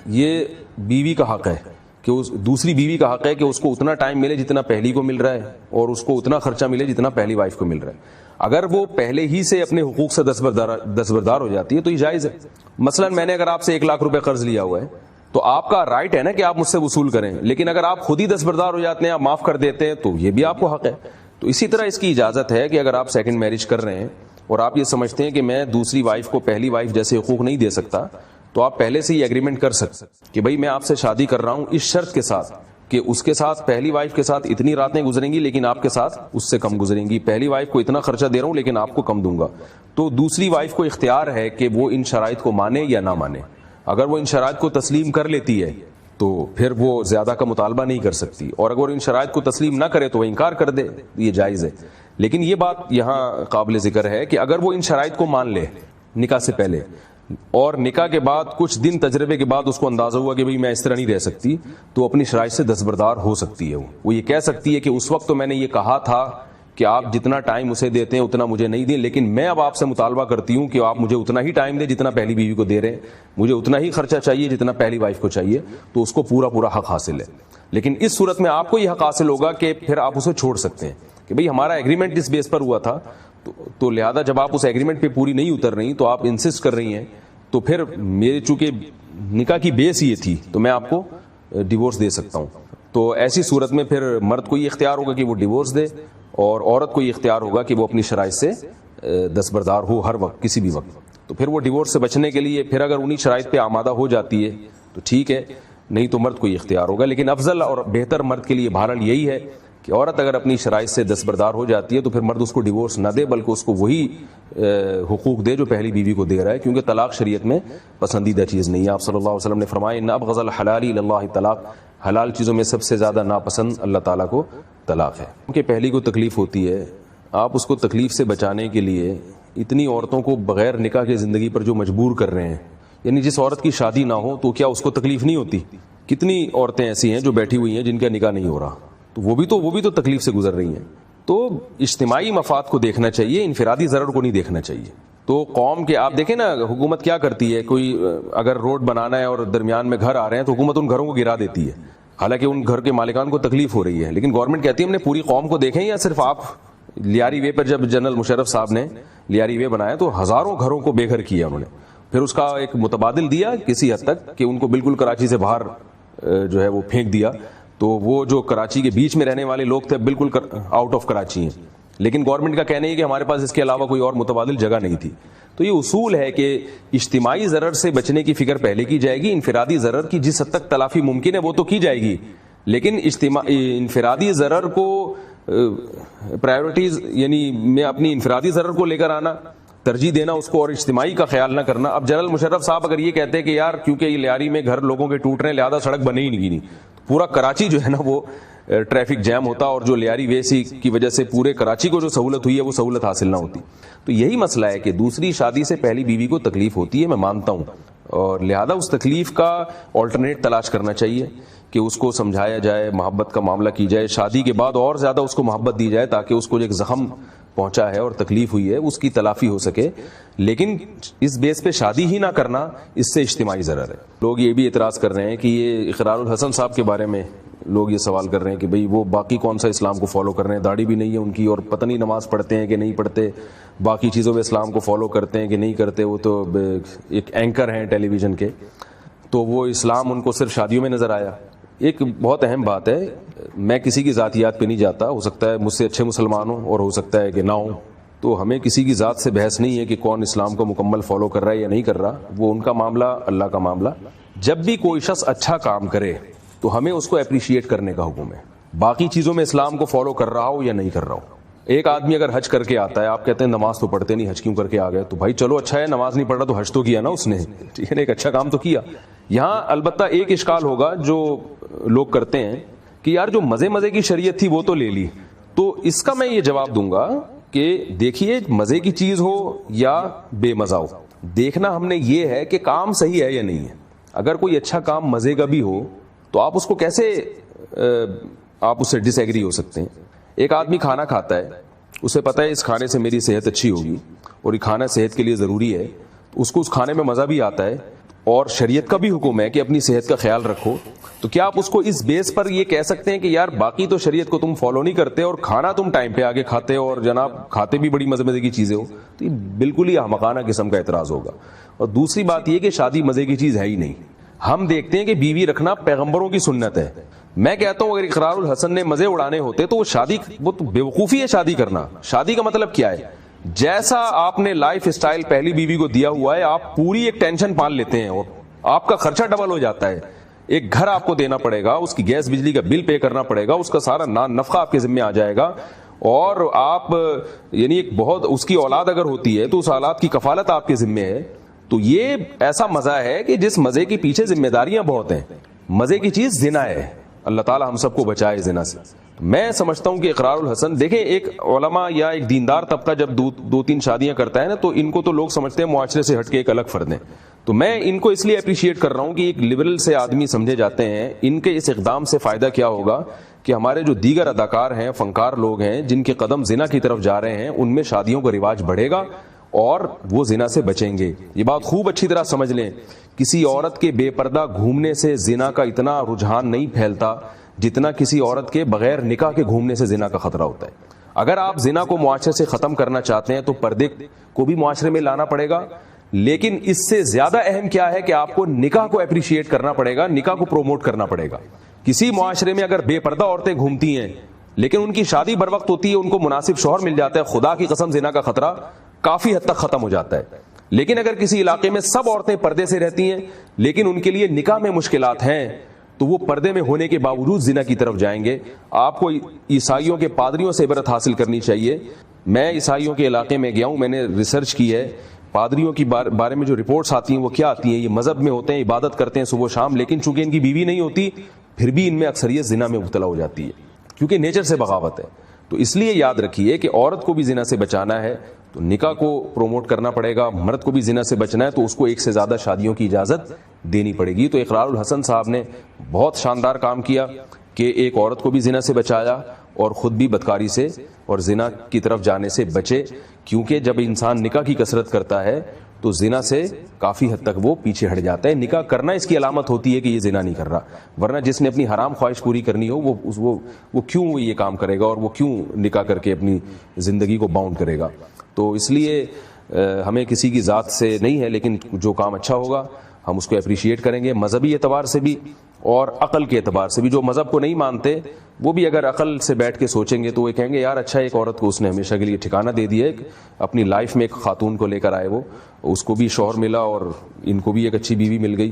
یہ بیوی کا حق ہے کہ اس دوسری بیوی کا حق ہے کہ اس کو اتنا ٹائم ملے جتنا پہلی کو مل رہا ہے، اور اس کو اتنا خرچہ ملے جتنا پہلی وائف کو مل رہا ہے. اگر وہ پہلے ہی سے اپنے حقوق سے دستبردار ہو جاتی ہے تو یہ جائز ہے. مثلا میں نے اگر آپ سے 1 لاکھ روپے قرض لیا ہوا ہے تو آپ کا رائٹ ہے نا کہ آپ مجھ سے وصول کریں، لیکن اگر آپ خود ہی دستبردار ہو جاتے ہیں، آپ معاف کر دیتے ہیں، تو یہ بھی آپ کو حق ہے. تو اسی طرح اس کی اجازت ہے کہ اگر آپ سیکنڈ میرج کر رہے ہیں اور آپ یہ سمجھتے ہیں کہ میں دوسری وائف کو پہلی وائف جیسے حقوق نہیں دے سکتا، تو آپ پہلے سے ہی ایگریمنٹ کر سکتے کہ بھائی میں آپ سے شادی کر رہا ہوں اس شرط کے ساتھ کہ اس کے ساتھ پہلی وائف کے ساتھ اتنی راتیں گزریں گی لیکن آپ کے ساتھ اس سے کم گزریں گی، پہلی وائف کو اتنا خرچہ دے رہا ہوں لیکن آپ کو کم دوں گا. تو دوسری وائف کو اختیار ہے کہ وہ ان شرائط کو مانے یا نہ مانے. اگر وہ ان شرائط کو تسلیم کر لیتی ہے تو پھر وہ زیادہ کا مطالبہ نہیں کر سکتی، اور اگر ان شرائط کو تسلیم نہ کرے تو وہ انکار کر دے، یہ جائز ہے. لیکن یہ بات یہاں قابل ذکر ہے کہ اگر وہ ان شرائط کو مان لے نکاح سے پہلے، اور نکاح کے بعد کچھ دن تجربے کے بعد اس کو اندازہ ہوا کہ بھئی میں اس طرح نہیں رہ سکتی، تو اپنی شرائط سے دستبردار ہو سکتی ہے. وہ یہ کہہ سکتی ہے کہ اس وقت تو میں نے یہ کہا تھا کہ آپ جتنا ٹائم اسے دیتے ہیں اتنا مجھے نہیں دیں، لیکن میں اب آپ سے مطالبہ کرتی ہوں کہ آپ مجھے اتنا ہی ٹائم دیں جتنا پہلی بیوی کو دے رہے ہیں، مجھے اتنا ہی خرچہ چاہیے جتنا پہلی وائف کو چاہیے. تو اس کو پورا حق حاصل ہے. لیکن اس صورت میں آپ کو یہ حق حاصل ہوگا کہ پھر آپ اسے چھوڑ سکتے ہیں کہ بھئی ہمارا ایگریمنٹ اس بیس پر ہوا تھا، تو لہذا جب آپ اس ایگریمنٹ پہ پوری نہیں اتر رہی تو آپ انسسٹ کر رہی ہیں، تو پھر میرے چونکہ نکاح کی بیس یہ تھی تو میں آپ کو ڈیورس دے سکتا ہوں. تو ایسی صورت میں پھر مرد کو یہ اختیار ہوگا کہ وہ ڈیورس دے، اور عورت کو یہ اختیار ہوگا کہ وہ اپنی شرائط سے دستبردار ہو ہر وقت کسی بھی وقت. تو پھر وہ ڈیورس سے بچنے کے لیے پھر اگر انہی شرائط پہ آمادہ ہو جاتی ہے تو ٹھیک ہے، نہیں تو مرد کو یہ اختیار ہوگا. لیکن افضل اور بہتر مرد کے لیے بہرحال یہی ہے کہ عورت اگر اپنی شرائط سے دستبردار ہو جاتی ہے تو پھر مرد اس کو ڈیورس نہ دے بلکہ اس کو وہی حقوق دے جو پہلی بیوی کو دے رہا ہے، کیونکہ طلاق شریعت میں پسندیدہ چیز نہیں ہے. آپ صلی اللہ علیہ وسلم نے فرمایا ان ابغض الحلال الی اللہ طلاق، حلال چیزوں میں سب سے زیادہ ناپسند اللہ تعالیٰ کو طلاق ہے. کیونکہ پہلی کو تکلیف ہوتی ہے، آپ اس کو تکلیف سے بچانے کے لیے اتنی عورتوں کو بغیر نکاح کے زندگی پر جو مجبور کر رہے ہیں، یعنی جس عورت کی شادی نہ ہو تو کیا اس کو تکلیف نہیں ہوتی؟ کتنی عورتیں ایسی ہیں جو بیٹھی ہوئی ہیں جن کا نکاح نہیں ہو رہا، تو وہ بھی تو تکلیف سے گزر رہی ہیں. تو اجتماعی مفاد کو دیکھنا چاہیے، انفرادی ضرر کو نہیں دیکھنا چاہیے. تو قوم کے آپ دیکھیں نا حکومت کیا کرتی ہے، کوئی اگر روڈ بنانا ہے اور درمیان میں گھر آ رہے ہیں تو حکومت ان گھروں کو گرا دیتی ہے، حالانکہ ان گھر کے مالکان کو تکلیف ہو رہی ہے. لیکن گورنمنٹ کہتی ہے ہم نے پوری قوم کو دیکھیں، یا صرف آپ لیاری وے پر جب جنرل مشرف صاحب نے لیاری وے بنایا تو ہزاروں گھروں کو بے گھر کیا انہوں نے، پھر اس کا ایک متبادل دیا کسی حد تک کہ ان کو بالکل کراچی سے باہر جو ہے وہ پھینک دیا. تو وہ جو کراچی کے بیچ میں رہنے والے لوگ تھے بالکل آؤٹ آف کراچی ہیں، لیکن گورنمنٹ کا کہنا ہے کہ ہمارے پاس اس کے علاوہ کوئی اور متبادل جگہ نہیں تھی. تو یہ اصول ہے کہ اجتماعی ضرر سے بچنے کی فکر پہلے کی جائے گی، انفرادی ضرر کی جس حد تک تلافی ممکن ہے وہ تو کی جائے گی، لیکن انفرادی ضرر کو پرائیورٹیز، یعنی میں اپنی انفرادی ضرر کو لے کر آنا، ترجیح دینا اس کو، اور اجتماعی کا خیال نہ کرنا. اب جنرل مشرف صاحب اگر یہ کہتے ہیں کہ یار کیونکہ یہ لیاری میں گھر لوگوں کے ٹوٹ رہے ہیں لہذا سڑک بنے ہی نہیں، پورا کراچی جو ہے نا وہ ٹریفک جیم ہوتا، اور جو لیاری ویسی کی وجہ سے پورے کراچی کو جو سہولت ہوئی ہے وہ سہولت حاصل نہ ہوتی. تو یہی مسئلہ ہے کہ دوسری شادی سے پہلی بیوی کو تکلیف ہوتی ہے، میں مانتا ہوں، اور لہذا اس تکلیف کا آلٹرنیٹ تلاش کرنا چاہیے کہ اس کو سمجھایا جائے، محبت کا معاملہ کی جائے، شادی کے بعد اور زیادہ اس کو محبت دی جائے تاکہ اس کو ایک زخم پہنچا ہے اور تکلیف ہوئی ہے اس کی تلافی ہو سکے، لیکن اس بیس پہ شادی ہی نہ کرنا اس سے اجتماعی ضرر ہے۔ لوگ یہ بھی اعتراض کر رہے ہیں کہ یہ اقرار الحسن صاحب کے بارے میں لوگ یہ سوال کر رہے ہیں کہ بھئی وہ باقی کون سا اسلام کو فالو کر رہے ہیں، داڑھی بھی نہیں ہے ان کی اور پتہ نہیں نماز پڑھتے ہیں کہ نہیں پڑھتے، باقی چیزوں میں اسلام کو فالو کرتے ہیں کہ نہیں کرتے، وہ تو ایک اینکر ہیں ٹیلی ویژن کے، تو وہ اسلام ان کو صرف شادیوں میں نظر آیا۔ ایک بہت اہم بات ہے، میں کسی کی ذاتیات پہ نہیں جاتا، ہو سکتا ہے مجھ سے اچھے مسلمان ہوں اور ہو سکتا ہے کہ نہ ہوں، تو ہمیں کسی کی ذات سے بحث نہیں ہے کہ کون اسلام کو مکمل فالو کر رہا ہے یا نہیں کر رہا، وہ ان کا معاملہ، اللہ کا معاملہ۔ جب بھی کوئی شخص اچھا کام کرے تو ہمیں اس کو اپریشیٹ کرنے کا حکم ہے، باقی چیزوں میں اسلام کو فالو کر رہا ہو یا نہیں کر رہا ہو۔ ایک آدمی اگر حج کر کے آتا ہے، آپ کہتے ہیں نماز تو پڑھتے نہیں، حج کیوں کر کے آ گئے؟ تو بھائی چلو اچھا ہے، نماز نہیں پڑھ رہا تو حج تو کیا نا اس نے، ٹھیک ہے نا، ایک اچھا کام تو کیا۔ یہاں البتہ ایک اشکال ہوگا جو لوگ کرتے ہیں کہ یار جو مزے مزے کی شریعت تھی وہ تو لے لی، تو اس کا میں یہ جواب دوں گا کہ دیکھیے مزے کی چیز ہو یا بے مزہ ہو، دیکھنا ہم نے یہ ہے کہ کام صحیح ہے یا نہیں ہے۔ اگر کوئی اچھا کام مزے کا بھی ہو تو آپ اس کو کیسے آپ اس سے ڈس ایگری ہو سکتے ہیں؟ ایک آدمی کھانا کھاتا ہے، اسے پتہ ہے اس کھانے سے میری صحت اچھی ہوگی اور یہ کھانا صحت کے لیے ضروری ہے، اس کو اس کھانے میں مزہ بھی آتا ہے اور شریعت کا بھی حکم ہے کہ اپنی صحت کا خیال رکھو، تو کیا آپ اس کو اس بیس پر یہ کہہ سکتے ہیں کہ یار باقی تو شریعت کو تم فالو نہیں کرتے اور کھانا تم ٹائم پہ آگے کھاتے ہو اور جناب کھاتے بھی بڑی مزے مزے کی چیزیں ہو؟ تو یہ بالکل ہی احمقانہ قسم کا اعتراض ہوگا۔ اور دوسری بات یہ کہ شادی مزے کی چیز ہے ہی نہیں، ہم دیکھتے ہیں کہ بیوی رکھنا پیغمبروں کی سنت ہے۔ میں کہتا ہوں اگر اقرار الحسن نے مزے اڑانے ہوتے تو وہ تو بیوقوفی ہے شادی کرنا۔ شادی کا مطلب کیا ہے؟ جیسا آپ نے لائف اسٹائل پہلی بیوی کو دیا ہوا ہے، آپ پوری ایک ٹینشن پال لیتے ہیں اور آپ کا خرچہ ڈبل ہو جاتا ہے۔ ایک گھر آپ کو دینا پڑے گا، اس کی گیس بجلی کا بل پے کرنا پڑے گا، اس کا سارا نفقہ آپ کے ذمہ آ جائے گا، اور آپ یعنی ایک بہت اس کی اولاد اگر ہوتی ہے تو اس اولاد کی کفالت آپ کے ذمہ ہے۔ تو یہ ایسا مزہ ہے کہ جس مزے کے پیچھے ذمہ داریاں بہت ہیں۔ مزے کی چیز زنا ہے، اللہ تعالی ہم سب کو بچائے زنا سے۔ میں سمجھتا ہوں کہ اقرار الحسن، دیکھیں ایک علماء یا ایک دیندار طبقہ جب دو تین شادیاں کرتا ہے نا تو ان کو تو لوگ سمجھتے ہیں معاشرے سے ہٹ کے ایک الگ فرد ہیں، تو میں ان کو اس لیے اپریشیٹ کر رہا ہوں کہ ایک لبرل سے آدمی سمجھے جاتے ہیں۔ ان کے اس اقدام سے فائدہ کیا ہوگا کہ ہمارے جو دیگر اداکار ہیں، فنکار لوگ ہیں جن کے قدم زنا کی طرف جا رہے ہیں، ان میں شادیوں کا رواج بڑھے گا اور وہ زنا سے بچیں گے۔ یہ بات خوب اچھی طرح سمجھ لیں، کسی عورت کے بے پردہ گھومنے سے زنا کا اتنا رجحان نہیں پھیلتا جتنا کسی عورت کے بغیر نکاح کے گھومنے سے زنا کا خطرہ ہوتا ہے۔ اگر آپ زنا کو معاشرے سے ختم کرنا چاہتے ہیں تو پردے کو بھی معاشرے میں لانا پڑے گا، لیکن اس سے زیادہ اہم کیا ہے کہ آپ کو نکاح کو اپریشیٹ کرنا پڑے گا، نکاح کو پروموٹ کرنا پڑے گا۔ کسی معاشرے میں اگر بے پردہ عورتیں گھومتی ہیں لیکن ان کی شادی بر وقت ہوتی ہے، ان کو مناسب شوہر مل جاتا ہے، خدا کی قسم زنا کا خطرہ کافی حد تک ختم ہو جاتا ہے۔ لیکن اگر کسی علاقے میں سب عورتیں پردے سے رہتی ہیں لیکن ان کے لیے نکاح میں مشکلات ہیں تو وہ پردے میں ہونے کے باوجود زنا کی طرف جائیں گے۔ آپ کو عیسائیوں کے پادریوں سے عبرت حاصل کرنی چاہیے۔ میں عیسائیوں کے علاقے میں گیا ہوں، میں نے ریسرچ کی ہے، پادریوں کی بارے میں جو رپورٹس آتی ہیں وہ کیا آتی ہیں؟ یہ مذہب میں ہوتے ہیں، عبادت کرتے ہیں صبح و شام، لیکن چونکہ ان کی بیوی نہیں ہوتی پھر بھی ان میں اکثریت زنا میں مبتلا ہو جاتی ہے کیونکہ نیچر سے بغاوت ہے۔ تو اس لیے یاد رکھیے کہ عورت کو بھی زنا سے بچانا ہے تو نکاح کو پروموٹ کرنا پڑے گا، مرد کو بھی زنا سے بچنا ہے تو اس کو ایک سے زیادہ شادیوں کی اجازت دینی پڑے گی۔ تو اقرار الحسن صاحب نے بہت شاندار کام کیا کہ ایک عورت کو بھی زنا سے بچایا اور خود بھی بدکاری سے اور زنا کی طرف جانے سے بچے، کیونکہ جب انسان نکاح کی کثرت کرتا ہے تو زنا سے کافی حد تک وہ پیچھے ہٹ جاتا ہے۔ نکاح کرنا اس کی علامت ہوتی ہے کہ یہ زنا نہیں کر رہا، ورنہ جس نے اپنی حرام خواہش پوری کرنی ہو وہ کیوں یہ کام کرے گا اور وہ کیوں نکاح کر کے اپنی زندگی کو باؤنڈ کرے گا۔ تو اس لیے ہمیں کسی کی ذات سے نہیں ہے، لیکن جو کام اچھا ہوگا ہم اس کو اپریشیٹ کریں گے، مذہبی اعتبار سے بھی اور عقل کے اعتبار سے بھی۔ جو مذہب کو نہیں مانتے وہ بھی اگر عقل سے بیٹھ کے سوچیں گے تو وہ کہیں گے یار اچھا ایک عورت کو اس نے ہمیشہ کے لیے ٹھکانہ دے دیا، اپنی لائف میں ایک خاتون کو لے کر آئے، وہ اس کو بھی شوہر ملا اور ان کو بھی ایک اچھی بیوی مل گئی۔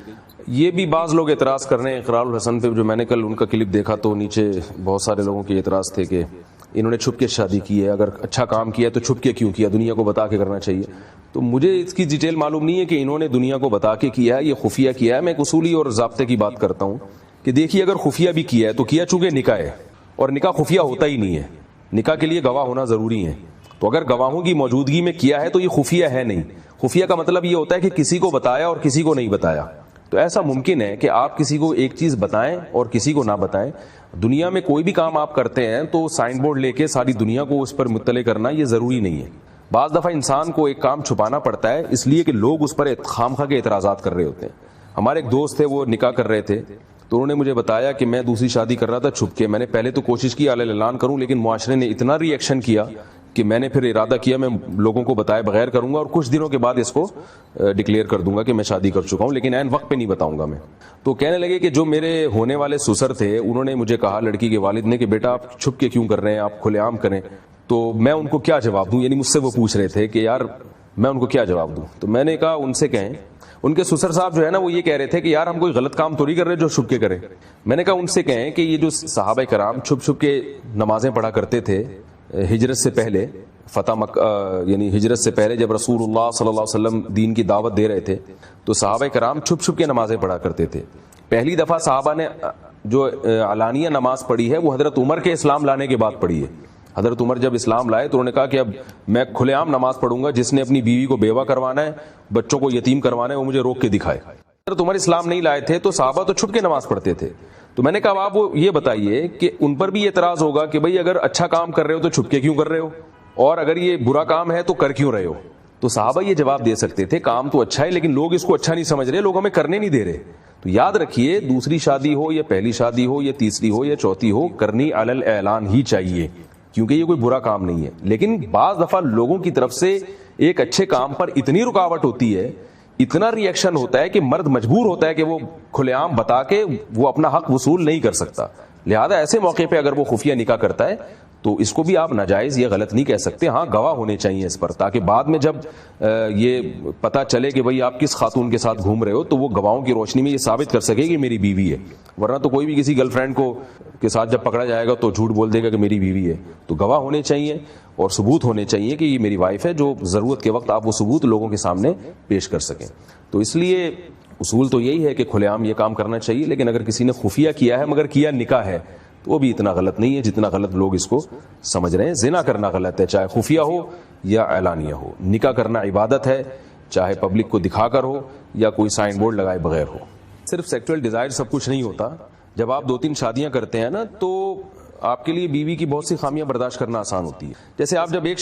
یہ بھی بعض لوگ اعتراض کر رہے ہیں اقرار الحسن پہ، جو میں نے کل ان کا کلپ دیکھا تو نیچے بہت سارے لوگوں کے اعتراض تھے کہ انہوں نے چھپ کے شادی کی ہے، اگر اچھا کام کیا تو چھپ کے کیوں کیا، دنیا کو بتا کے کرنا چاہیے۔ تو مجھے اس کی ڈیٹیل معلوم نہیں ہے کہ انہوں نے دنیا کو بتا کے کیا ہے، یہ خفیہ کیا ہے۔ میں ایک اصولی اور ضابطے کی بات کرتا ہوں کہ دیکھیے اگر خفیہ بھی کیا ہے تو کیا چونکہ نکاح ہے، اور نکاح خفیہ ہوتا ہی نہیں ہے، نکاح کے لیے گواہ ہونا ضروری ہے۔ تو اگر گواہوں کی موجودگی میں کیا ہے تو یہ خفیہ ہے نہیں۔ خفیہ کا مطلب یہ ہوتا ہے کہ کسی کو بتایا اور کسی کو نہیں بتایا، تو ایسا ممکن ہے کہ آپ کسی کو ایک چیز بتائیں اور کسی کو نہ بتائیں. دنیا میں کوئی بھی کام آپ کرتے ہیں تو سائن بورڈ لے کے ساری دنیا کو اس پر مطلع کرنا یہ ضروری نہیں ہے. بعض دفعہ انسان کو ایک کام چھپانا پڑتا ہے اس لیے کہ لوگ اس پر خامخواہ کے اعتراضات کر رہے ہوتے ہیں. ہمارے ایک دوست تھے, وہ نکاح کر رہے تھے, تو انہوں نے مجھے بتایا کہ میں دوسری شادی کر رہا تھا چھپ کے. میں نے پہلے تو کوشش کی علیہ اعلان کروں, لیکن معاشرے نے اتنا ری ایکشن کیا کہ میں نے پھر ارادہ کیا میں لوگوں کو بتائے بغیر کروں گا, اور کچھ دنوں کے بعد اس کو ڈکلیئر کر دوں گا کہ میں شادی کر چکا ہوں, لیکن عین وقت پہ نہیں بتاؤں گا میں. تو کہنے لگے کہ جو میرے ہونے والے سسر تھے انہوں نے مجھے کہا, لڑکی کے والد نے, کہ بیٹا آپ چھپ کے کیوں کر رہے ہیں, آپ کھلے عام کریں. تو میں ان کو کیا جواب دوں, یعنی مجھ سے وہ پوچھ رہے تھے کہ یار میں ان کو کیا جواب دوں. تو میں نے کہا ان سے کہیں, ان کے سسر صاحب جو ہے نا وہ یہ کہہ رہے تھے کہ یار ہم کوئی غلط کام تو نہیں کر رہے جو چھپ کے کریں. میں نے کہا ان سے کہیں کہ یہ جو صحابہ کرام چھپ چھپ کے نمازیں پڑھا کرتے تھے ہجرت سے پہلے, فتح مکہ یعنی ہجرت سے پہلے جب رسول اللہ صلی اللہ علیہ وسلم دین کی دعوت دے رہے تھے تو صحابہ کرام چھپ چھپ کے نمازیں پڑھا کرتے تھے. پہلی دفعہ صحابہ نے جو علانیہ نماز پڑھی ہے وہ حضرت عمر کے اسلام لانے کے بعد پڑھی ہے. حضرت عمر جب اسلام لائے تو انہوں نے کہا کہ اب میں کھلے عام نماز پڑھوں گا, جس نے اپنی بیوی کو بیوہ کروانا ہے, بچوں کو یتیم کروانا ہے, وہ مجھے روک کے دکھائے. حضرت عمر اسلام نہیں لائے تھے تو صحابہ تو چھپ کے نماز پڑھتے تھے. تو میں نے کہا آپ وہ یہ بتائیے کہ ان پر بھی اعتراض ہوگا کہ بھئی اگر اچھا کام کر رہے ہو تو چھپ کے کیوں کر رہے ہو, اور اگر یہ برا کام ہے تو کر کیوں رہے ہو. تو صحابہ یہ جواب دے سکتے تھے کام تو اچھا ہے لیکن لوگ اس کو اچھا نہیں سمجھ رہے, لوگ ہمیں کرنے نہیں دے رہے. تو یاد رکھیے دوسری شادی ہو یا پہلی شادی ہو یا تیسری ہو یا چوتھی ہو, کرنی علی الاعلان ہی چاہیے, کیونکہ یہ کوئی برا کام نہیں ہے. لیکن بعض دفعہ لوگوں کی طرف سے ایک اچھے کام پر اتنی رکاوٹ ہوتی ہے, اتنا ری ایکشن ہوتا ہے کہ مرد مجبور ہوتا ہے کہ وہ کھلے عام بتا کے وہ اپنا حق وصول نہیں کر سکتا. لہذا ایسے موقع پہ اگر وہ خفیہ نکاح کرتا ہے تو اس کو بھی آپ ناجائز یا غلط نہیں کہہ سکتے. ہاں گواہ ہونے چاہیے اس پر, تاکہ بعد میں جب یہ پتہ چلے کہ بھئی آپ کس خاتون کے ساتھ گھوم رہے ہو تو وہ گواہوں کی روشنی میں یہ ثابت کر سکے کہ میری بیوی ہے. ورنہ تو کوئی بھی کسی گرل فرینڈ کو کے ساتھ جب پکڑا جائے گا تو جھوٹ بول دے گا کہ میری بیوی ہے. تو گواہ ہونے چاہیے اور ثبوت ہونے چاہیے کہ یہ میری وائف ہے, جو ضرورت کے وقت آپ وہ ثبوت لوگوں کے سامنے پیش کر سکیں. تو اس لیے اصول تو یہی ہے کہ کھلے عام یہ کام کرنا چاہیے, لیکن اگر کسی نے خفیہ کیا ہے مگر کیا نکاح ہے تو وہ بھی اتنا غلط نہیں ہے جتنا غلط لوگ اس کو سمجھ رہے ہیں. زنا کرنا غلط ہے, چاہے خفیہ ہو یا اعلانیہ ہو. نکاح کرنا عبادت ہے, چاہے پبلک کو دکھا کر ہو یا کوئی سائن بورڈ لگائے بغیر ہو. صرف سیکچوئل ڈیزائر سب کچھ نہیں ہوتا. جب آپ 2-3 شادیاں کرتے ہیں نا تو آپ کے لیے بیوی کی بہت سی خامیاں برداشت کرنا آسان ہوتی ہے. جیسے آپ جب ایک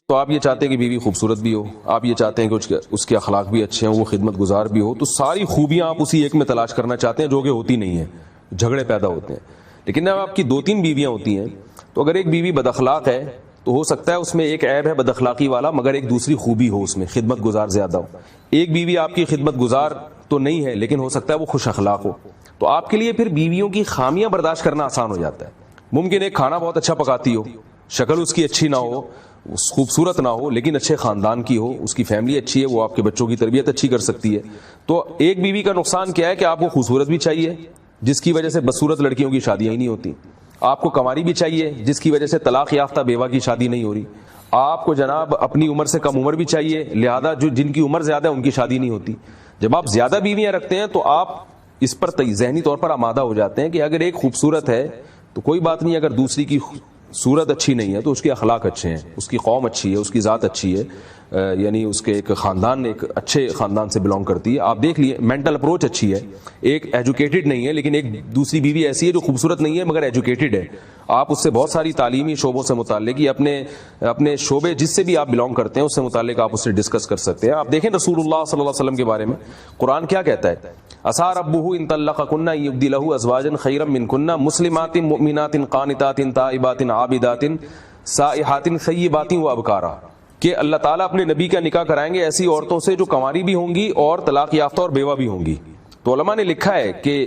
تو آپ یہ چاہتے ہیں کہ بیوی خوبصورت بھی ہو, آپ یہ چاہتے ہیں کہ اس کے اخلاق بھی اچھے ہوں, وہ خدمت گزار بھی ہو, تو ساری خوبیاں آپ اسی ایک میں تلاش کرنا چاہتے ہیں جو کہ ہوتی نہیں ہیں, جھگڑے پیدا ہوتے ہیں. لیکن جب آپ کی 2-3 بیویاں ہوتی ہیں تو اگر ایک بیوی بد اخلاق ہے تو ہو سکتا ہے اس میں ایک عیب ہے بد اخلاقی والا, مگر ایک دوسری خوبی ہو اس میں, خدمت گزار زیادہ ہو. ایک بیوی آپ کی خدمت گزار تو نہیں ہے لیکن ہو سکتا ہے وہ خوش اخلاق ہو, تو آپ کے لیے پھر بیویوں کی خامیاں برداشت کرنا آسان ہو جاتا ہے. ممکن ایک کھانا بہت اچھا پکاتی ہو, شکل اس کی اچھی نہ ہو, خوبصورت نہ ہو, لیکن اچھے خاندان کی ہو, اس کی فیملی اچھی ہے, وہ آپ کے بچوں کی تربیت اچھی کر سکتی ہے. تو ایک بیوی کا نقصان کیا ہے کہ آپ کو خوبصورت بھی چاہیے جس کی وجہ سے بدصورت لڑکیوں کی شادیاں ہی نہیں ہوتی, آپ کو کنواری بھی چاہیے جس کی وجہ سے طلاق یافتہ بیوہ کی شادی نہیں ہو رہی, آپ کو جناب اپنی عمر سے کم عمر بھی چاہیے, لہذا جو جن کی عمر زیادہ ہے ان کی شادی نہیں ہوتی. جب آپ زیادہ بیویاں رکھتے ہیں تو آپ اس پر ذہنی طور پر آمادہ ہو جاتے ہیں کہ اگر ایک خوبصورت ہے تو کوئی بات نہیں, اگر دوسری کی صورت اچھی نہیں ہے تو اس کے اخلاق اچھے ہیں, اس کی قوم اچھی ہے, اس کی ذات اچھی ہے, یعنی اس کے ایک خاندان, ایک اچھے خاندان سے بلونگ کرتی ہے. آپ دیکھ لیے مینٹل اپروچ اچھی ہے, ایک ایجوکیٹڈ نہیں ہے لیکن ایک دوسری بیوی ایسی ہے جو خوبصورت نہیں ہے مگر ایجوکیٹڈ ہے, آپ اس سے بہت ساری تعلیمی شعبوں سے متعلق یا اپنے شعبے جس سے بھی آپ بلونگ کرتے ہیں اس سے متعلق آپ اس سے ڈسکس کر سکتے ہیں. آپ دیکھیں رسول اللہ صلی اللہ علیہ وسلم کے بارے میں قرآن کیا کہتا ہے, عسیٰ ربہ ان طلقکن ان یبدلہ ازواجا خیرا منکن مسلمات مؤمنات قانتات تائبات عابدات سائحات ثیبات وابکارا, کہ اللہ تعالیٰ اپنے نبی کا نکاح کرائیں گے ایسی عورتوں سے جو کنواری بھی ہوں گی اور طلاق یافتہ اور بیوہ بھی ہوں گی. تو علماء نے لکھا ہے کہ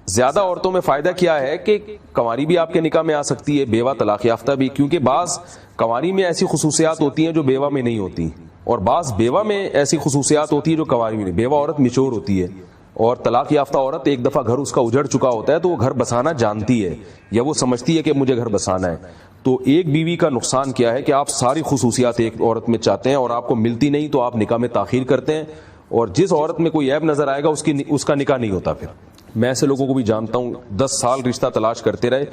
زیادہ عورتوں میں فائدہ کیا ہے کہ کنواری بھی آپ کے نکاح میں آ سکتی ہے, بیوہ طلاق یافتہ بھی, کیونکہ بعض کنواری میں ایسی خصوصیات ہوتی ہیں جو بیوہ میں نہیں ہوتی, اور بعض بیوہ میں ایسی خصوصیات ہوتی ہیں جو کنواری میں نہیں. بیوہ عورت میچور ہوتی ہے اور طلاق یافتہ عورت ایک دفعہ گھر اس کا اجڑ چکا ہوتا ہے تو وہ گھر بسانا جانتی ہے یا وہ سمجھتی ہے کہ مجھے گھر بسانا ہے. تو ایک بیوی کا نقصان کیا ہے کہ آپ ساری خصوصیات ایک عورت میں چاہتے ہیں اور آپ کو ملتی نہیں تو آپ نکاح میں تاخیر کرتے ہیں, اور جس عورت میں کوئی عیب نظر آئے گا اس کا نکاح نہیں ہوتا. پھر میں ایسے لوگوں کو بھی جانتا ہوں 10 سال رشتہ تلاش کرتے رہے,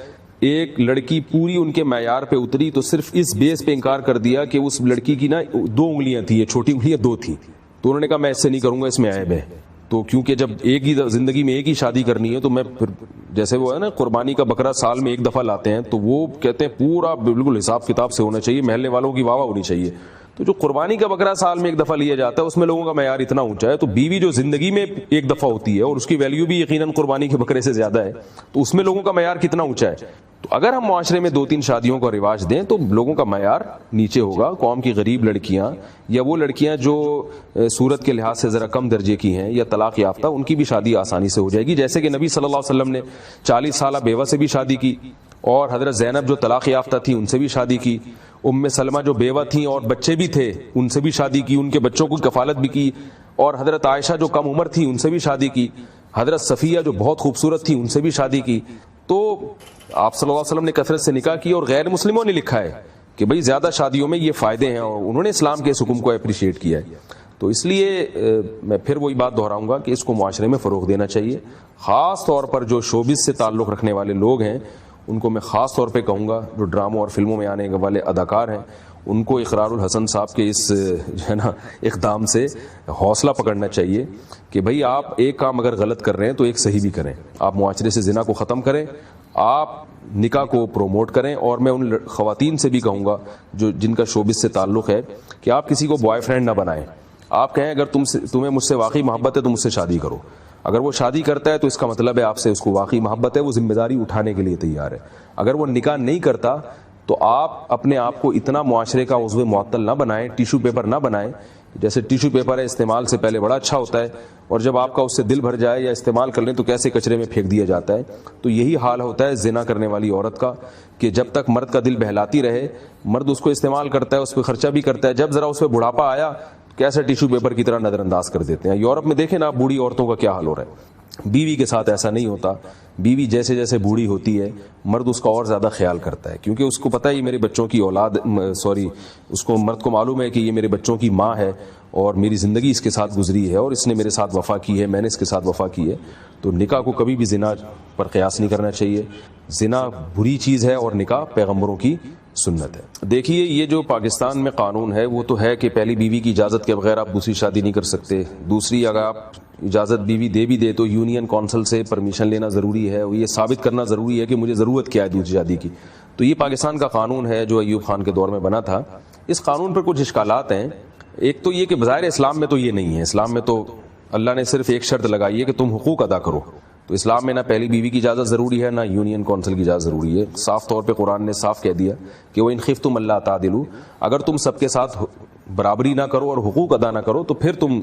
ایک لڑکی پوری ان کے معیار پہ اتری تو صرف اس بیس پہ انکار کر دیا کہ اس لڑکی کی نا 2 انگلیاں تھیں, چھوٹی انگلیاں 2 تھیں, تو انہوں نے کہا میں اس سے نہیں کروں گا, اس میں عیب ہے. تو کیونکہ جب ایک ہی زندگی میں ایک ہی شادی کرنی ہے تو میں پھر جیسے وہ ہے نا قربانی کا بکرا سال میں ایک دفعہ لاتے ہیں تو وہ کہتے ہیں پورا بالکل حساب کتاب سے ہونا چاہیے, محلے والوں کی واہ واہ ہونی چاہیے. تو جو قربانی کا بکرا سال میں ایک دفعہ لیا جاتا ہے اس میں لوگوں کا معیار اتنا اونچا ہے, تو بیوی جو زندگی میں ایک دفعہ ہوتی ہے اور اس کی ویلیو بھی یقیناً قربانی کے بکرے سے زیادہ ہے, تو اس میں لوگوں کا معیار کتنا اونچا ہے. تو اگر ہم معاشرے میں 2-3 شادیوں کا رواج دیں تو لوگوں کا معیار نیچے ہوگا. قوم کی غریب لڑکیاں یا وہ لڑکیاں جو صورت کے لحاظ سے ذرا کم درجے کی ہیں یا طلاق یافتہ, ان کی بھی شادی آسانی سے ہو جائے گی. جیسے کہ نبی صلی اللہ علیہ وسلم نے 40 سالہ بیوہ سے بھی شادی کی, اور حضرت زینب جو طلاق یافتہ تھی ان سے بھی شادی کی, ام سلمہ جو بیوہ تھیں اور بچے بھی تھے ان سے بھی شادی کی, ان کے بچوں کی کفالت بھی کی, اور حضرت عائشہ جو کم عمر تھی ان سے بھی شادی کی, حضرت صفیہ جو بہت خوبصورت تھی ان سے بھی شادی کی. تو آپ صلی اللہ علیہ وسلم نے کثرت سے نکاح کی, اور غیر مسلموں نے لکھا ہے کہ بھئی زیادہ شادیوں میں یہ فائدے ہیں, اور انہوں نے اسلام کے اس حکم کو اپریشیٹ کیا ہے. تو اس لیے میں پھر وہی بات دہراؤں گا کہ اس کو معاشرے میں فروغ دینا چاہیے. خاص طور پر جو شوبز سے تعلق رکھنے والے لوگ ہیں ان کو میں خاص طور پہ کہوں گا, جو ڈراموں اور فلموں میں آنے والے اداکار ہیں ان کو اقرار الحسن صاحب کے اس جو ہے نا اقدام سے حوصلہ پکڑنا چاہیے کہ بھئی آپ ایک کام اگر غلط کر رہے ہیں تو ایک صحیح بھی کریں. آپ معاشرے سے زنا کو ختم کریں, آپ نکاح کو پروموٹ کریں. اور میں ان خواتین سے بھی کہوں گا جو جن کا شوبز سے تعلق ہے کہ آپ کسی کو بوائے فرینڈ نہ بنائیں. آپ کہیں اگر تمہیں مجھ سے واقعی محبت ہے تو مجھ سے شادی کرو. اگر وہ شادی کرتا ہے تو اس کا مطلب ہے آپ سے اس کو واقعی محبت ہے, وہ ذمہ داری اٹھانے کے لیے تیار ہے. اگر وہ نکاح نہیں کرتا تو آپ اپنے آپ کو اتنا معاشرے کا عضو معطل نہ بنائیں, ٹیشو پیپر نہ بنائیں. جیسے ٹیشو پیپر ہے استعمال سے پہلے بڑا اچھا ہوتا ہے, اور جب آپ کا اس سے دل بھر جائے یا استعمال کر لیں تو کیسے کچرے میں پھینک دیا جاتا ہے. تو یہی حال ہوتا ہے زنا کرنے والی عورت کا کہ جب تک مرد کا دل بہلاتی رہے, مرد اس کو استعمال کرتا ہے, اس پہ خرچہ بھی کرتا ہے, جب ذرا اس پہ بڑھاپا آیا کیسے ٹیشو پیپر کی طرح نظر انداز کر دیتے ہیں. یورپ میں دیکھیں نا بوڑھی عورتوں کا کیا حال ہو رہا ہے. بیوی کے ساتھ ایسا نہیں ہوتا. بیوی جیسے جیسے بوڑھی ہوتی ہے مرد اس کا اور زیادہ خیال کرتا ہے, کیونکہ اس کو پتہ ہے یہ میرے بچوں کی اولاد اس کو مرد کو معلوم ہے کہ یہ میرے بچوں کی ماں ہے اور میری زندگی اس کے ساتھ گزری ہے اور اس نے میرے ساتھ وفا کی ہے, میں نے اس کے ساتھ وفا کی ہے. تو نکاح کو کبھی بھی زنا پر قیاس نہیں کرنا چاہیے. زنا بری چیز ہے اور نکاح پیغمبروں کی سنت ہے. دیکھیے یہ جو پاکستان میں قانون ہے وہ تو ہے کہ پہلی بیوی کی اجازت کے بغیر آپ دوسری شادی نہیں کر سکتے. دوسری اگر آپ اجازت بیوی دے بھی دے تو یونین کونسل سے پرمیشن لینا ضروری ہے, یہ ثابت کرنا ضروری ہے کہ مجھے ضرورت کیا ہے دوسری شادی کی. تو یہ پاکستان کا قانون ہے جو ایوب خان کے دور میں بنا تھا. اس قانون پر کچھ اشکالات ہیں. ایک تو یہ کہ بظاہر اسلام میں تو یہ نہیں ہے. اسلام میں تو اللہ نے صرف ایک شرط لگائی ہے کہ تم حقوق ادا کرو. تو اسلام میں نہ پہلی بیوی کی اجازت ضروری ہے نہ یونین کونسل کی اجازت ضروری ہے. صاف طور پہ قرآن نے صاف کہہ دیا کہ وہ ان خفتم اللہ تعدلوا, اگر تم سب کے ساتھ برابری نہ کرو اور حقوق ادا نہ کرو تو پھر تم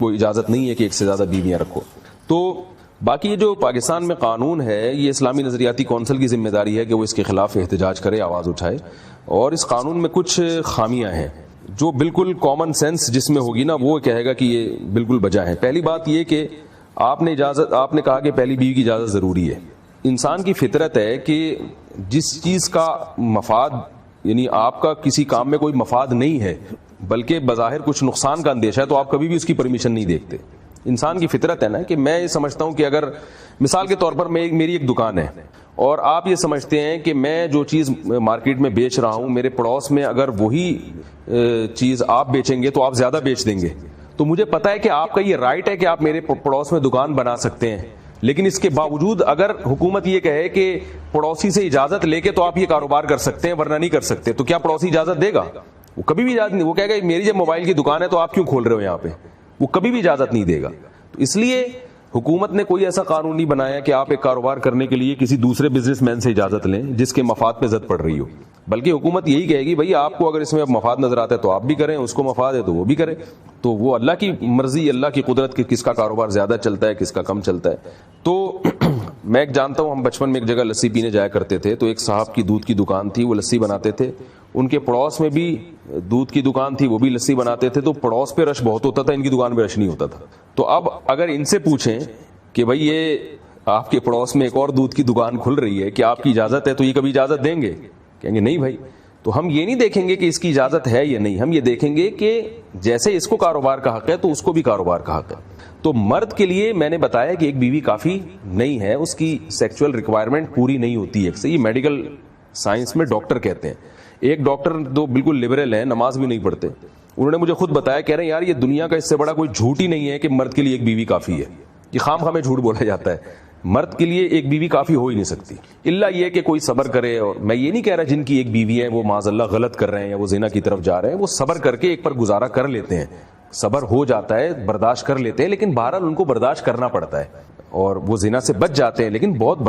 وہ اجازت نہیں ہے کہ ایک سے زیادہ بیویاں رکھو. تو باقی یہ جو پاکستان میں قانون ہے یہ اسلامی نظریاتی کونسل کی ذمہ داری ہے کہ وہ اس کے خلاف احتجاج کرے, آواز اٹھائے. اور اس قانون میں کچھ خامیاں ہیں جو بالکل کامن سینس جس میں ہوگی نا وہ کہے گا کہ یہ بالکل بجا ہے. پہلی بات یہ کہ آپ نے کہا کہ پہلی بیوی کی اجازت ضروری ہے. انسان کی فطرت ہے کہ جس چیز کا مفاد یعنی آپ کا کسی کام میں کوئی مفاد نہیں ہے بلکہ بظاہر کچھ نقصان کا اندیشہ ہے تو آپ کبھی بھی اس کی پرمیشن نہیں دیکھتے. انسان کی فطرت ہے نا کہ میں یہ سمجھتا ہوں کہ اگر مثال کے طور پر میری ایک دکان ہے اور آپ یہ سمجھتے ہیں کہ میں جو چیز مارکیٹ میں بیچ رہا ہوں میرے پڑوس میں اگر وہی چیز آپ بیچیں گے تو آپ زیادہ بیچ دیں گے. تو مجھے پتا ہے کہ آپ کا یہ رائٹ ہے کہ آپ میرے پڑوس میں دکان بنا سکتے ہیں, لیکن اس کے باوجود اگر حکومت یہ کہے کہ پڑوسی سے اجازت لے کے تو آپ یہ کاروبار کر سکتے ہیں ورنہ نہیں کر سکتے, تو کیا پڑوسی اجازت دے گا؟ وہ کبھی بھی اجازت نہیں. وہ کہے گا میری جب موبائل کی دکان ہے تو آپ کیوں کھول رہے ہو یہاں پہ, وہ کبھی بھی اجازت نہیں دے گا. تو اس لیے حکومت نے کوئی ایسا قانون نہیں بنایا کہ آپ ایک کاروبار کرنے کے لیے کسی دوسرے بزنس مین سے اجازت لیں جس کے مفاد پہ زد پڑ رہی ہو, بلکہ حکومت یہی کہے گی بھائی آپ کو اگر اس میں مفاد نظر آتا ہے تو آپ بھی کریں, اس کو مفاد ہے تو وہ بھی کرے. تو وہ اللہ کی مرضی, اللہ کی قدرت کہ کس کا کاروبار زیادہ چلتا ہے کس کا کم چلتا ہے. تو میں ایک جانتا ہوں, ہم بچپن میں ایک جگہ لسی پینے جایا کرتے تھے تو ایک صاحب کی دودھ کی دکان تھی, وہ لسی بناتے تھے. ان کے پڑوس میں بھی دودھ کی دکان تھی, وہ بھی لسی بناتے تھے. تو پڑوس پہ رش بہت ہوتا تھا, ان کی دکان پہ رش نہیں ہوتا تھا. تو اب اگر ان سے پوچھیں کہ بھائی یہ آپ کے پڑوس میں ایک اور دودھ کی دکان کھل رہی ہے, کیا آپ کی اجازت ہے, تو یہ کبھی اجازت دیں گے؟ کہیں گے نہیں بھائی. تو ہم یہ نہیں دیکھیں گے کہ اس کی اجازت ہے یا نہیں, ہم یہ دیکھیں گے کہ جیسے اس کو کاروبار کا حق ہے تو اس کو بھی کاروبار کا حق ہے. تو مرد کے لیے میں نے بتایا کہ ایک بیوی کافی نہیں ہے, اس کی سیکچول ریکوائرمنٹ پوری نہیں ہوتی ہے. یہ میڈیکل سائنس میں ڈاکٹر کہتے ہیں. ایک ڈاکٹر دو بالکل لبرل ہیں, نماز بھی نہیں پڑھتے, انہوں نے مجھے خود بتایا, کہہ رہے ہیں یار یہ دنیا کا اس سے بڑا کوئی جھوٹ ہی نہیں ہے کہ مرد کے لیے ایک بیوی کافی ہے. یہ خام خواہ میں جھوٹ بولا جاتا ہے, مرد کے لیے ایک بیوی کافی ہو ہی نہیں سکتی, الا یہ کہ کوئی صبر کرے. اور میں یہ نہیں کہہ رہا جن کی ایک بیوی ہے وہ معاذ اللہ غلط کر رہے ہیں یا وہ زنا کی طرف جا رہے ہیں, وہ صبر کر کے ایک پر گزارا کر لیتے ہیں, صبر ہو جاتا ہے, برداشت کر لیتے ہیں, لیکن بہرحال ان کو برداشت کرنا پڑتا ہے اور وہ زنا سے بچ جاتے ہیں, لیکن بہت